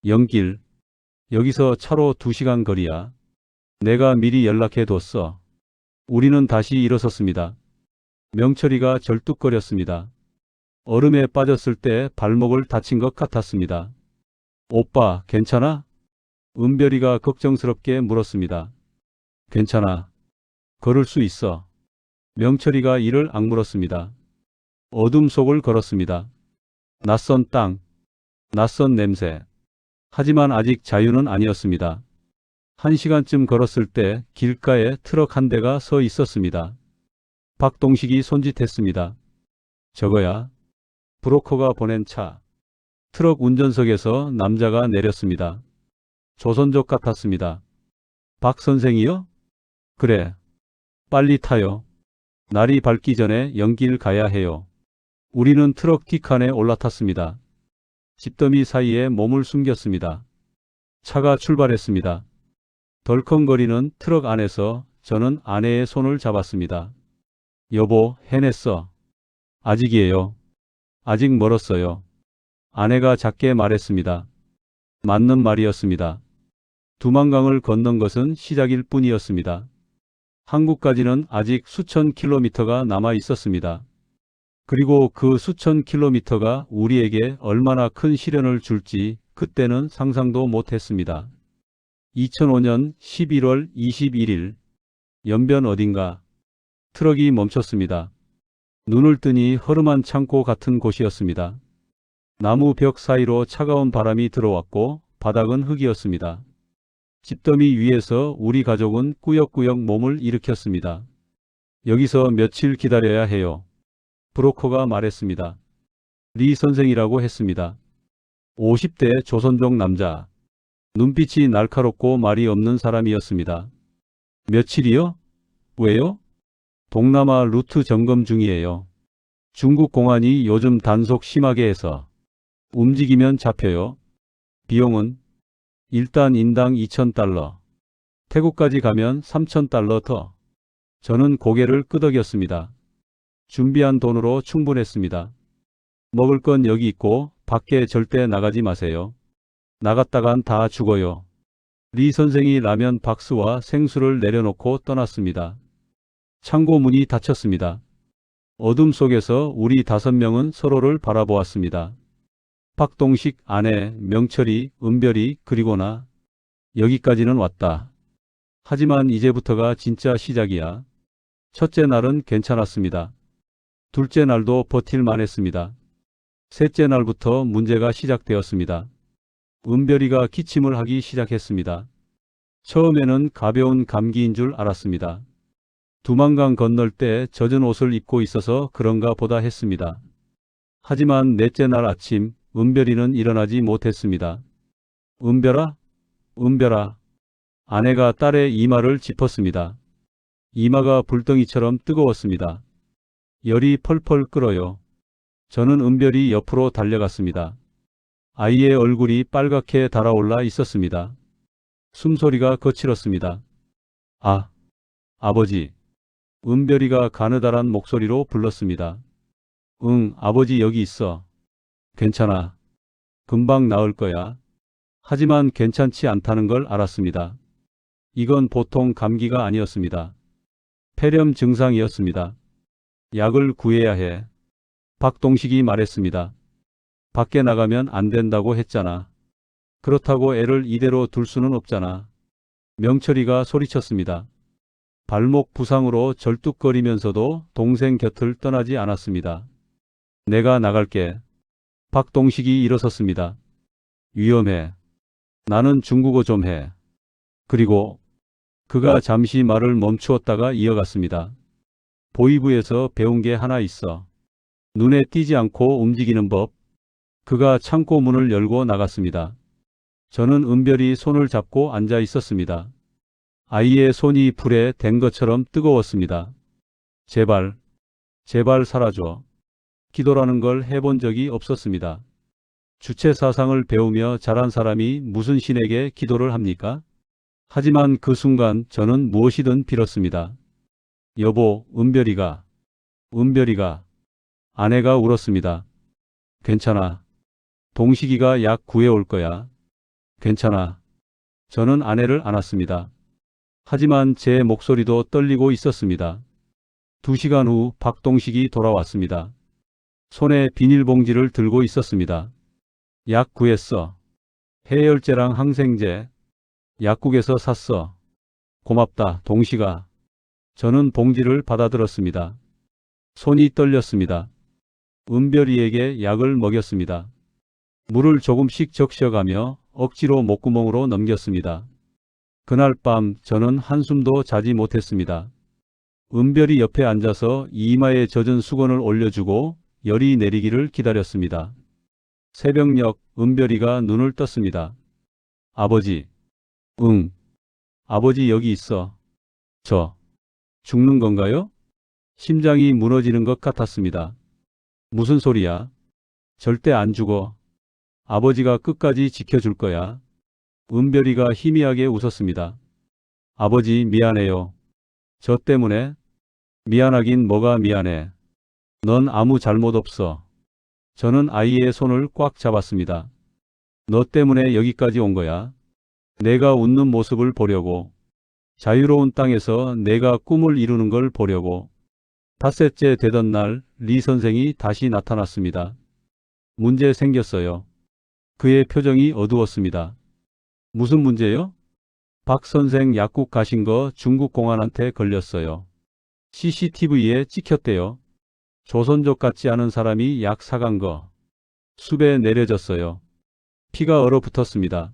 영길. 여기서 차로 2시간 거리야. 내가 미리 연락해뒀어. 우리는 다시 일어섰습니다. 명철이가 절뚝거렸습니다. 얼음에 빠졌을 때 발목을 다친 것 같았습니다. 오빠, 괜찮아? 은별이가 걱정스럽게 물었습니다. 괜찮아. 걸을 수 있어. 명철이가 이를 악물었습니다. 어둠 속을 걸었습니다. 낯선 땅, 낯선 냄새. 하지만 아직 자유는 아니었습니다. 1시간쯤 걸었을 때 길가에 트럭 한 대가 서 있었습니다. 박동식이 손짓했습니다. 저거야. 브로커가 보낸 차. 트럭 운전석에서 남자가 내렸습니다. 조선족 같았습니다. 박 선생이요? 그래. 빨리 타요. 날이 밝기 전에 연길 가야 해요. 우리는 트럭 뒷칸에 올라탔습니다. 집더미 사이에 몸을 숨겼습니다. 차가 출발했습니다. 덜컹거리는 트럭 안에서 저는 아내의 손을 잡았습니다. 여보, 해냈어. 아직이에요. 아직 멀었어요. 아내가 작게 말했습니다. 맞는 말이었습니다. 두만강을 건넌 것은 시작일 뿐이었습니다. 한국까지는 아직 수천 킬로미터가 남아 있었습니다. 그리고 그 수천 킬로미터가 우리에게 얼마나 큰 시련을 줄지 그때는 상상도 못했습니다. 2005년 11월 21일 연변 어딘가 트럭이 멈췄습니다. 눈을 뜨니 허름한 창고 같은 곳이었습니다. 나무 벽 사이로 차가운 바람이 들어왔고 바닥은 흙이었습니다. 집더미 위에서 우리 가족은 꾸역꾸역 몸을 일으켰습니다. 여기서 며칠 기다려야 해요. 브로커가 말했습니다. 리 선생이라고 했습니다. 50대 조선족 남자. 눈빛이 날카롭고 말이 없는 사람이었습니다. 며칠이요? 왜요? 동남아 루트 점검 중이에요. 중국 공안이 요즘 단속 심하게 해서 움직이면 잡혀요. 비용은 일단 인당 2,000달러. 태국까지 가면 3,000달러 더. 저는 고개를 끄덕였습니다. 준비한 돈으로 충분했습니다. 먹을 건 여기 있고 밖에 절대 나가지 마세요. 나갔다간 다 죽어요. 리 선생이 라면 박스와 생수를 내려놓고 떠났습니다. 창고 문이 닫혔습니다. 어둠 속에서 우리 5명은 서로를 바라보았습니다. 박동식, 아내, 명철이, 은별이, 그리고 나. 여기까지는 왔다. 하지만 이제부터가 진짜 시작이야. 첫째 날은 괜찮았습니다. 둘째 날도 버틸만 했습니다. 셋째 날부터 문제가 시작되었습니다. 은별이가 기침을 하기 시작했습니다. 처음에는 가벼운 감기인 줄 알았습니다. 두만강 건널 때 젖은 옷을 입고 있어서 그런가 보다 했습니다. 하지만 넷째 날 아침 은별이는 일어나지 못했습니다. 은별아? 은별아. 아내가 딸의 이마를 짚었습니다. 이마가 불덩이처럼 뜨거웠습니다. 열이 펄펄 끓어요. 저는 은별이 옆으로 달려갔습니다. 아이의 얼굴이 빨갛게 달아올라 있었습니다. 숨소리가 거칠었습니다. 아, 아버지. 은별이가 가느다란 목소리로 불렀습니다. 응, 아버지 여기 있어. 괜찮아. 금방 나을 거야. 하지만 괜찮지 않다는 걸 알았습니다. 이건 보통 감기가 아니었습니다. 폐렴 증상이었습니다. 약을 구해야 해. 박동식이 말했습니다. 밖에 나가면 안 된다고 했잖아. 그렇다고 애를 이대로 둘 수는 없잖아. 명철이가 소리쳤습니다. 발목 부상으로 절뚝거리면서도 동생 곁을 떠나지 않았습니다. 내가 나갈게. 박동식이 일어섰습니다. 위험해. 나는 중국어 좀 해. 그리고 그가 잠시 말을 멈추었다가 이어갔습니다. 보이부에서 배운 게 하나 있어. 눈에 띄지 않고 움직이는 법. 그가 창고 문을 열고 나갔습니다. 저는 은별이 손을 잡고 앉아 있었습니다. 아이의 손이 불에 댄 것처럼 뜨거웠습니다. 제발, 제발 사라져. 기도라는 걸 해본 적이 없었습니다. 주체 사상을 배우며 자란 사람이 무슨 신에게 기도를 합니까? 하지만 그 순간 저는 무엇이든 빌었습니다. 여보, 은별이가. 아내가 울었습니다. 괜찮아. 동식이가 약 구해올 거야. 괜찮아. 저는 아내를 안았습니다. 하지만 제 목소리도 떨리고 있었습니다. 2시간 후 박동식이 돌아왔습니다. 손에 비닐봉지를 들고 있었습니다. 약 구했어. 해열제랑 항생제. 약국에서 샀어. 고맙다, 동식아. 저는 봉지를 받아들었습니다. 손이 떨렸습니다. 은별이에게 약을 먹였습니다. 물을 조금씩 적셔가며 억지로 목구멍으로 넘겼습니다. 그날 밤 저는 한숨도 자지 못했습니다. 은별이 옆에 앉아서 이마에 젖은 수건을 올려주고 열이 내리기를 기다렸습니다. 새벽녘 은별이가 눈을 떴습니다. 아버지. 응. 아버지 여기 있어. 저 죽는 건가요? 심장이 무너지는 것 같았습니다. 무슨 소리야? 절대 안 죽어. 아버지가 끝까지 지켜줄 거야. 은별이가 희미하게 웃었습니다. 아버지 미안해요. 저 때문에? 미안하긴 뭐가 미안해. 넌 아무 잘못 없어. 저는 아이의 손을 꽉 잡았습니다. 너 때문에 여기까지 온 거야. 내가 웃는 모습을 보려고. 자유로운 땅에서 내가 꿈을 이루는 걸 보려고. 닷새째 되던 날 리 선생이 다시 나타났습니다. 문제 생겼어요. 그의 표정이 어두웠습니다. 무슨 문제요? 박 선생 약국 가신 거 중국 공안한테 걸렸어요. CCTV에 찍혔대요. 조선족 같지 않은 사람이 약 사간 거. 숲에 내려졌어요. 피가 얼어붙었습니다.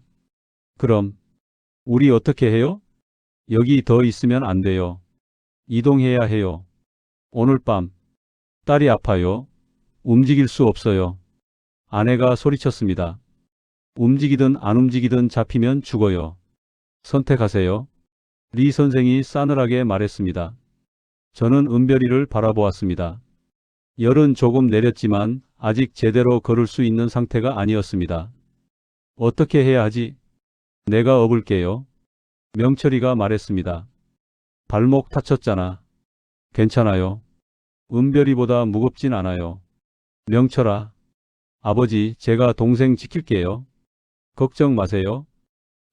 그럼 우리 어떻게 해요? 여기 더 있으면 안 돼요. 이동해야 해요. 오늘 밤. 딸이 아파요. 움직일 수 없어요. 아내가 소리쳤습니다. 움직이든 안 움직이든 잡히면 죽어요. 선택하세요. 리 선생이 싸늘하게 말했습니다. 저는 은별이를 바라보았습니다. 열은 조금 내렸지만 아직 제대로 걸을 수 있는 상태가 아니었습니다. 어떻게 해야 하지? 내가 업을게요. 명철이가 말했습니다. 발목 다쳤잖아. 괜찮아요. 은별이보다 무겁진 않아요. 명철아. 아버지, 제가 동생 지킬게요. 걱정 마세요.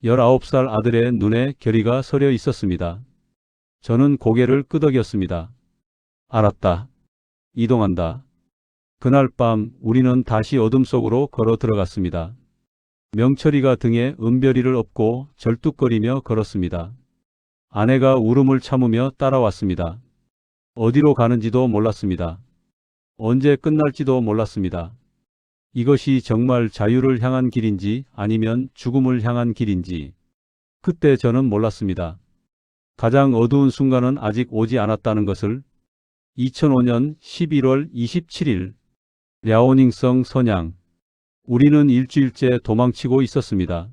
19살 아들의 눈에 결의가 서려 있었습니다. 저는 고개를 끄덕였습니다. 알았다. 이동한다. 그날 밤 우리는 다시 어둠 속으로 걸어 들어갔습니다. 명철이가 등에 은별이를 업고 절뚝거리며 걸었습니다. 아내가 울음을 참으며 따라왔습니다. 어디로 가는지도 몰랐습니다. 언제 끝날지도 몰랐습니다. 이것이 정말 자유를 향한 길인지 아니면 죽음을 향한 길인지 그때 저는 몰랐습니다. 가장 어두운 순간은 아직 오지 않았다는 것을. 2005년 11월 27일 랴오닝성 선양. 우리는 일주일째 도망치고 있었습니다.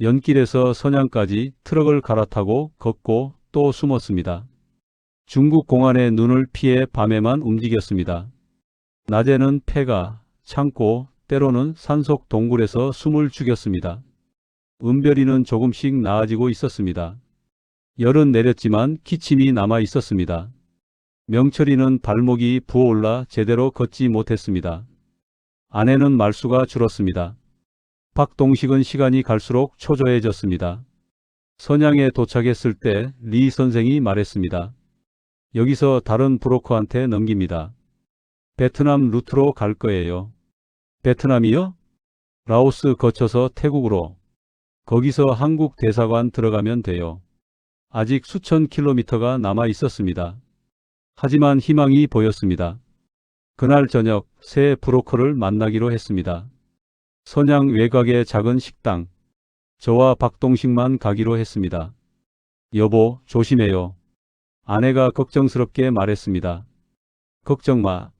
연길에서 선양까지 트럭을 갈아타고 걷고 또 숨었습니다. 중국 공안의 눈을 피해 밤에만 움직였습니다. 낮에는 폐가, 창고, 때로는 산속 동굴에서 숨을 죽였습니다. 은별이는 조금씩 나아지고 있었습니다. 열은 내렸지만 기침이 남아 있었습니다. 명철이는 발목이 부어올라 제대로 걷지 못했습니다. 아내는 말수가 줄었습니다. 박동식은 시간이 갈수록 초조해졌습니다. 선양에 도착했을 때 리 선생이 말했습니다. 여기서 다른 브로커한테 넘깁니다. 베트남 루트로 갈 거예요. 베트남이요? 라오스 거쳐서 태국으로. 거기서 한국 대사관 들어가면 돼요. 아직 수천 킬로미터가 남아 있었습니다. 하지만 희망이 보였습니다. 그날 저녁 새 브로커를 만나기로 했습니다. 선양 외곽의 작은 식당. 저와 박동식만 가기로 했습니다. 여보, 조심해요. 아내가 걱정스럽게 말했습니다. 걱정 마.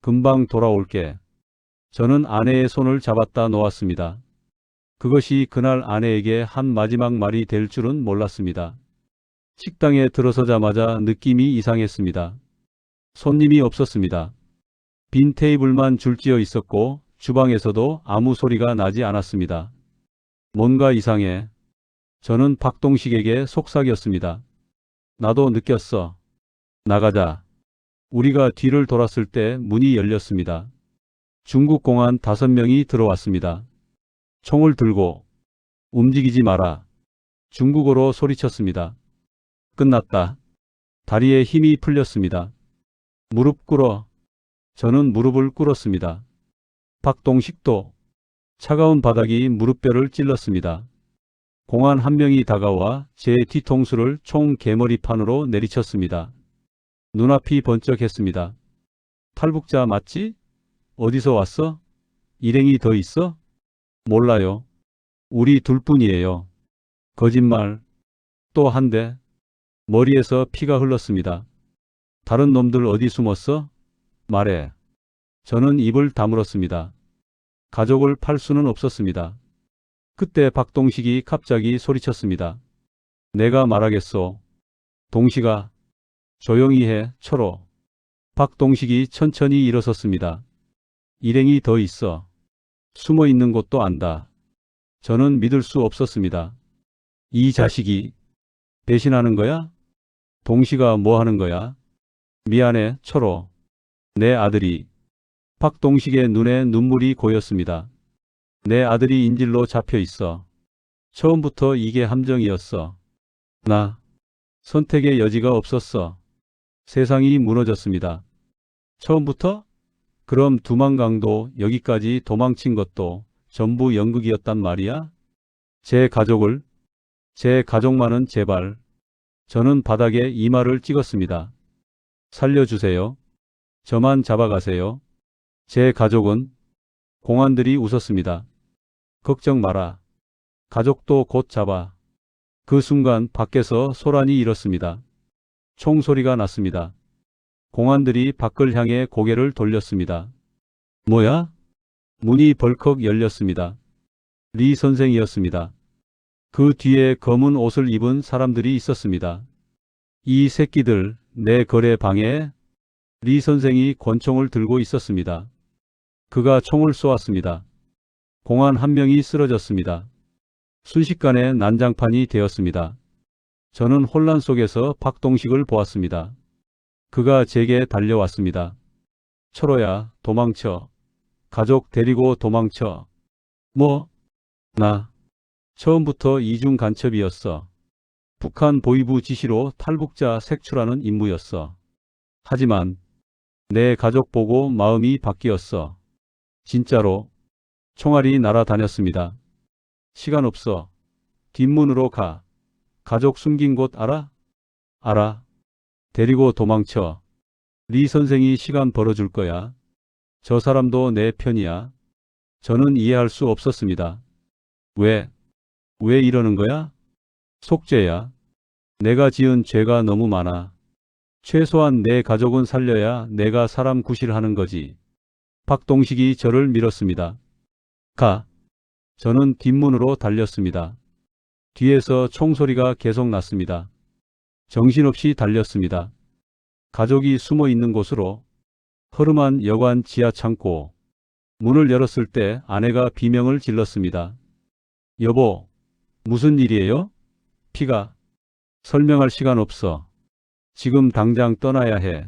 금방 돌아올게. 저는 아내의 손을 잡았다 놓았습니다. 그것이 그날 아내에게 한 마지막 말이 될 줄은 몰랐습니다. 식당에 들어서자마자 느낌이 이상했습니다. 손님이 없었습니다. 빈 테이블만 줄지어 있었고 주방에서도 아무 소리가 나지 않았습니다. 뭔가 이상해. 저는 박동식에게 속삭였습니다. 나도 느꼈어. 나가자. 우리가 뒤를 돌았을 때 문이 열렸습니다. 중국 공안 5명이 들어왔습니다. 총을 들고 움직이지 마라. 중국어로 소리쳤습니다. 끝났다. 다리에 힘이 풀렸습니다. 무릎 꿇어. 저는 무릎을 꿇었습니다. 박동식도. 차가운 바닥이 무릎뼈를 찔렀습니다. 공안 한 명이 다가와 제 뒤통수를 총 개머리판으로 내리쳤습니다. 눈앞이 번쩍했습니다. 탈북자 맞지? 어디서 왔어? 일행이 더 있어? 몰라요. 우리 둘뿐이에요. 거짓말. 또 한 대. 머리에서 피가 흘렀습니다. 다른 놈들 어디 숨었어? 말해. 저는 입을 다물었습니다. 가족을 팔 수는 없었습니다. 그때 박동식이 갑자기 소리쳤습니다. 내가 말하겠소. 동식아. 조용히 해, 철호. 박동식이 천천히 일어섰습니다. 일행이 더 있어. 숨어 있는 곳도 안다. 저는 믿을 수 없었습니다. 이 자식이 배신하는 거야? 동식아 뭐 하는 거야? 미안해, 철호. 내 아들이. 박동식의 눈에 눈물이 고였습니다. 내 아들이 인질로 잡혀 있어. 처음부터 이게 함정이었어. 나. 선택의 여지가 없었어. 세상이 무너졌습니다. 처음부터? 그럼 두만강도 여기까지 도망친 것도 전부 연극이었단 말이야? 제 가족만은 제발. 저는 바닥에 이마를 찍었습니다. 살려주세요. 저만 잡아가세요. 제 가족은? 공안들이 웃었습니다. 걱정 마라. 가족도 곧 잡아. 그 순간 밖에서 소란이 일었습니다. 총소리가 났습니다. 공안들이 밖을 향해 고개를 돌렸습니다. 뭐야? 문이 벌컥 열렸습니다. 리 선생이었습니다. 그 뒤에 검은 옷을 입은 사람들이 있었습니다. 이 새끼들, 내 거래 방해해? 리 선생이 권총을 들고 있었습니다. 그가 총을 쏘았습니다. 공안 한 명이 쓰러졌습니다. 순식간에 난장판이 되었습니다. 저는 혼란 속에서 박동식을 보았습니다. 그가 제게 달려왔습니다. 철호야, 도망쳐. 가족 데리고 도망쳐. 뭐? 나. 처음부터 이중 간첩이었어. 북한 보위부 지시로 탈북자 색출하는 임무였어. 하지만 내 가족 보고 마음이 바뀌었어. 진짜로. 총알이 날아다녔습니다. 시간 없어. 뒷문으로 가. 가족 숨긴 곳 알아? 알아. 데리고 도망쳐. 리 선생이 시간 벌어줄 거야. 저 사람도 내 편이야. 저는 이해할 수 없었습니다. 왜 이러는 거야? 속죄야. 내가 지은 죄가 너무 많아. 최소한 내 가족은 살려야 내가 사람 구실하는 거지. 박동식이 저를 밀었습니다. 가. 저는 뒷문으로 달렸습니다. 뒤에서 총소리가 계속 났습니다. 정신없이 달렸습니다. 가족이 숨어 있는 곳으로. 허름한 여관 지하 창고. 문을 열었을 때 아내가 비명을 질렀습니다. 여보, 무슨 일이에요? 피가. 설명할 시간 없어. 지금 당장 떠나야 해.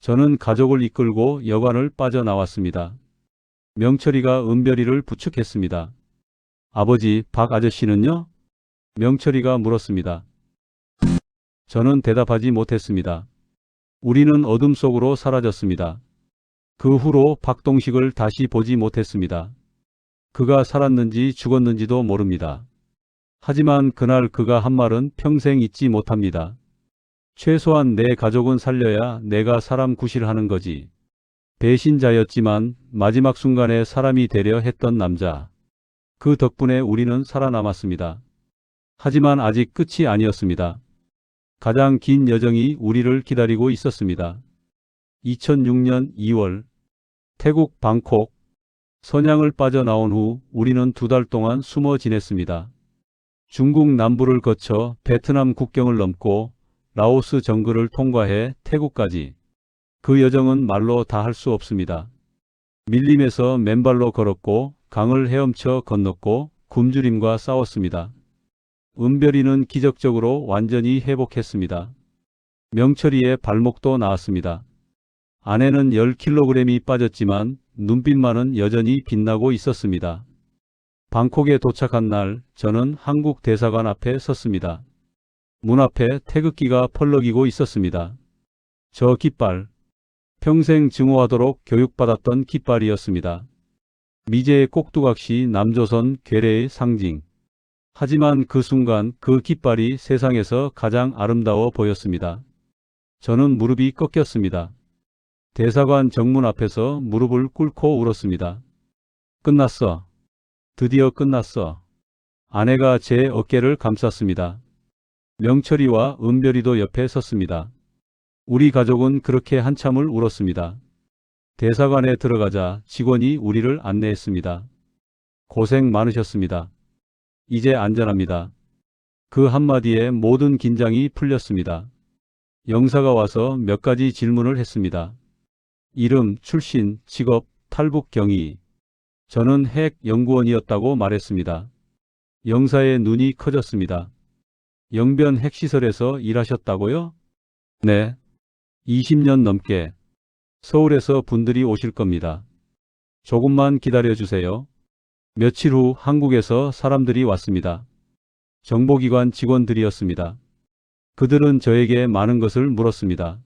저는 가족을 이끌고 여관을 빠져나왔습니다. 명철이가 은별이를 부축했습니다. 아버지, 박 아저씨는요? 명철이가 물었습니다. 저는 대답하지 못했습니다. 우리는 어둠 속으로 사라졌습니다. 그 후로 박동식을 다시 보지 못했습니다. 그가 살았는지 죽었는지도 모릅니다. 하지만 그날 그가 한 말은 평생 잊지 못합니다. 최소한 내 가족은 살려야 내가 사람 구실하는 거지. 배신자였지만 마지막 순간에 사람이 되려 했던 남자. 그 덕분에 우리는 살아남았습니다. 하지만 아직 끝이 아니었습니다. 가장 긴 여정이 우리를 기다리고 있었습니다. 2006년 2월 태국 방콕 선양을 빠져나온 후 우리는 2달 동안 숨어 지냈습니다. 중국 남부를 거쳐 베트남 국경을 넘고 라오스 정글을 통과해 태국까지. 그 여정은 말로 다 할 수 없습니다. 밀림에서 맨발로 걸었고 강을 헤엄쳐 건넜고 굶주림과 싸웠습니다. 은별이는 기적적으로 완전히 회복했습니다. 명철이의 발목도 나았습니다. 아내는 10kg이 빠졌지만 눈빛만은 여전히 빛나고 있었습니다. 방콕에 도착한 날 저는 한국 대사관 앞에 섰습니다. 문 앞에 태극기가 펄럭이고 있었습니다. 저 깃발, 평생 증오하도록 교육받았던 깃발이었습니다. 미제의 꼭두각시 남조선 괴뢰의 상징. 하지만 그 순간 그 깃발이 세상에서 가장 아름다워 보였습니다. 저는 무릎이 꺾였습니다. 대사관 정문 앞에서 무릎을 꿇고 울었습니다. 끝났어. 드디어 끝났어. 아내가 제 어깨를 감쌌습니다. 명철이와 은별이도 옆에 섰습니다. 우리 가족은 그렇게 한참을 울었습니다. 대사관에 들어가자 직원이 우리를 안내했습니다. 고생 많으셨습니다. 이제 안전합니다. 그 한마디에 모든 긴장이 풀렸습니다. 영사가 와서 몇 가지 질문을 했습니다. 이름, 출신, 직업, 탈북 경위. 저는 핵 연구원이었다고 말했습니다. 영사의 눈이 커졌습니다. 영변 핵시설에서 일하셨다고요? 네. 20년 넘게. 서울에서 분들이 오실 겁니다. 조금만 기다려주세요. 며칠 후 한국에서 사람들이 왔습니다. 정보기관 직원들이었습니다. 그들은 저에게 많은 것을 물었습니다.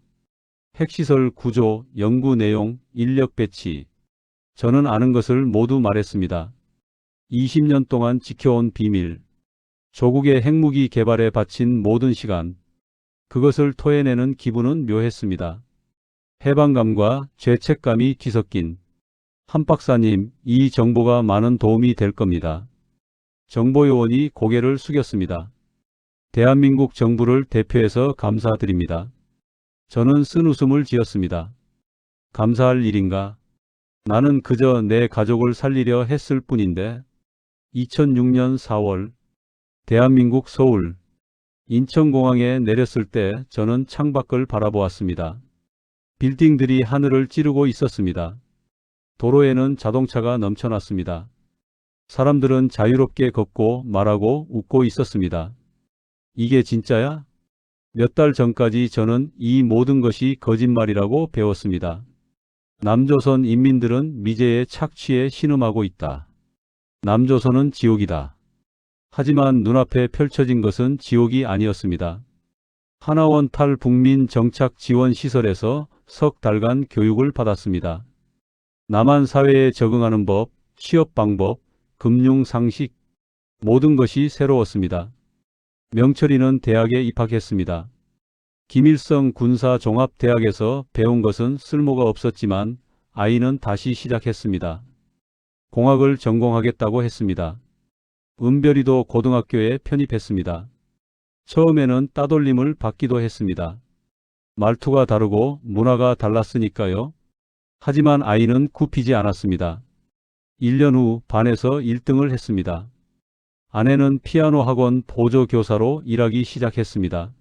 핵시설 구조, 연구 내용, 인력 배치. 저는 아는 것을 모두 말했습니다. 20년 동안 지켜온 비밀. 조국의 핵무기 개발에 바친 모든 시간. 그것을 토해내는 기분은 묘했습니다. 해방감과 죄책감이 뒤섞인. 한 박사님, 이 정보가 많은 도움이 될 겁니다. 정보요원이 고개를 숙였습니다. 대한민국 정부를 대표해서 감사드립니다. 저는 쓴웃음을 지었습니다. 감사할 일인가? 나는 그저 내 가족을 살리려 했을 뿐인데. 2006년 4월 대한민국 서울. 인천공항에 내렸을 때 저는 창밖을 바라보았습니다. 빌딩들이 하늘을 찌르고 있었습니다. 도로에는 자동차가 넘쳐났습니다. 사람들은 자유롭게 걷고 말하고 웃고 있었습니다. 이게 진짜야? 몇 달 전까지 저는 이 모든 것이 거짓말이라고 배웠습니다. 남조선 인민들은 미제에 착취에 신음하고 있다. 남조선은 지옥이다. 하지만 눈앞에 펼쳐진 것은 지옥이 아니었습니다. 하나원 탈북민 정착 지원 시설에서 석 달간 교육을 받았습니다. 남한 사회에 적응하는 법, 취업 방법, 금융 상식, 모든 것이 새로웠습니다. 명철이는 대학에 입학했습니다. 김일성 군사종합대학에서 배운 것은 쓸모가 없었지만 아이는 다시 시작했습니다. 공학을 전공하겠다고 했습니다. 은별이도 고등학교에 편입했습니다. 처음에는 따돌림을 받기도 했습니다. 말투가 다르고 문화가 달랐으니까요. 하지만 아이는 굽히지 않았습니다. 1년 후 반에서 1등을 했습니다. 아내는 피아노 학원 보조교사로 일하기 시작했습니다.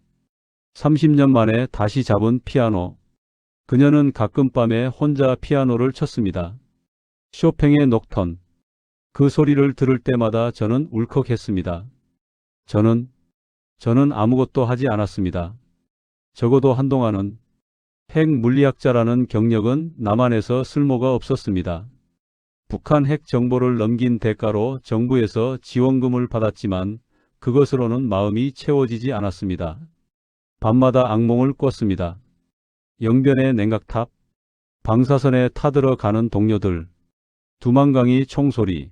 30년 만에 다시 잡은 피아노. 그녀는 가끔 밤에 혼자 피아노를 쳤습니다. 쇼팽의 녹턴. 그 소리를 들을 때마다 저는 울컥했습니다. 저는 아무것도 하지 않았습니다. 적어도 한동안은 핵물리학자라는 경력은 남한에서 쓸모가 없었습니다. 북한 핵 정보를 넘긴 대가로 정부에서 지원금을 받았지만 그것으로는 마음이 채워지지 않았습니다. 밤마다 악몽을 꿨습니다. 영변의 냉각탑, 방사선에 타들어 가는 동료들, 두만강이 총소리,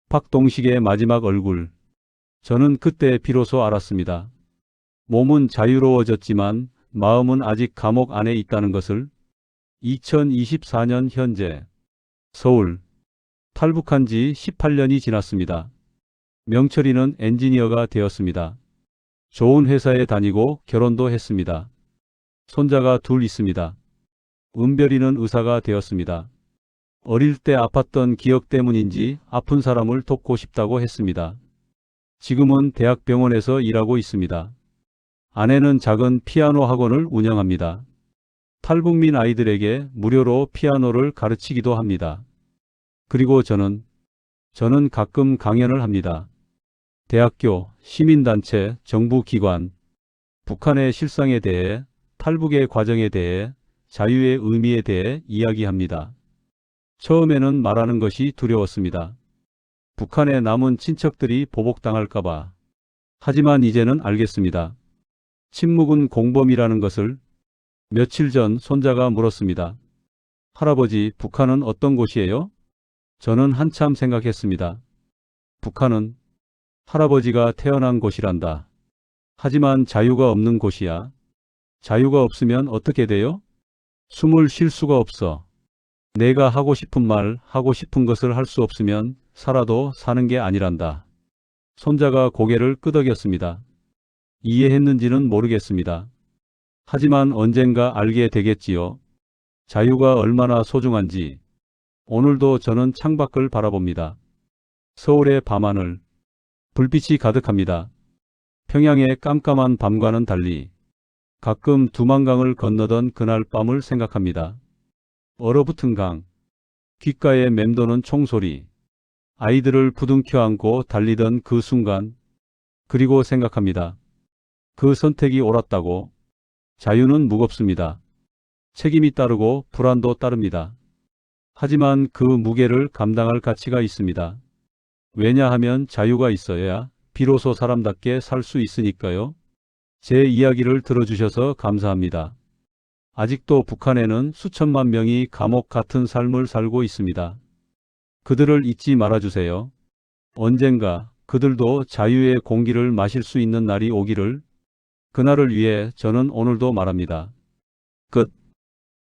박동식의 마지막 얼굴. 저는 그때 비로소 알았습니다. 몸은 자유로워졌지만 마음은 아직 감옥 안에 있다는 것을. 2024년 현재 서울. 탈북한 지 18년이 지났습니다. 명철이는 엔지니어가 되었습니다. 좋은 회사에 다니고 결혼도 했습니다. 손자가 둘 있습니다. 은별이는 의사가 되었습니다. 어릴 때 아팠던 기억 때문인지 아픈 사람을 돕고 싶다고 했습니다. 지금은 대학병원에서 일하고 있습니다. 아내는 작은 피아노 학원을 운영합니다. 탈북민 아이들에게 무료로 피아노를 가르치기도 합니다. 그리고 저는 가끔 강연을 합니다. 대학교, 시민단체, 정부기관, 북한의 실상에 대해, 탈북의 과정에 대해, 자유의 의미에 대해 이야기합니다. 처음에는 말하는 것이 두려웠습니다. 북한의 남은 친척들이 보복당할까봐. 하지만 이제는 알겠습니다. 침묵은 공범이라는 것을. 며칠 전 손자가 물었습니다. 할아버지, 북한은 어떤 곳이에요? 저는 한참 생각했습니다. 북한은 할아버지가 태어난 곳이란다. 하지만 자유가 없는 곳이야. 자유가 없으면 어떻게 돼요? 숨을 쉴 수가 없어. 내가 하고 싶은 말, 하고 싶은 것을 할 수 없으면 살아도 사는 게 아니란다. 손자가 고개를 끄덕였습니다. 이해했는지는 모르겠습니다. 하지만 언젠가 알게 되겠지요. 자유가 얼마나 소중한지. 오늘도 저는 창밖을 바라봅니다. 서울의 밤하늘. 불빛이 가득합니다. 평양의 깜깜한 밤과는 달리 가끔 두만강을 건너던 그날 밤을 생각합니다. 얼어붙은 강, 귓가에 맴도는 총소리, 아이들을 부둥켜 안고 달리던 그 순간, 그리고 생각합니다. 그 선택이 옳았다고. 자유는 무겁습니다. 책임이 따르고 불안도 따릅니다. 하지만 그 무게를 감당할 가치가 있습니다. 왜냐하면 자유가 있어야 비로소 사람답게 살 수 있으니까요. 제 이야기를 들어주셔서 감사합니다. 아직도 북한에는 수천만 명이 감옥 같은 삶을 살고 있습니다. 그들을 잊지 말아주세요. 언젠가 그들도 자유의 공기를 마실 수 있는 날이 오기를. 그날을 위해 저는 오늘도 말합니다. 끝.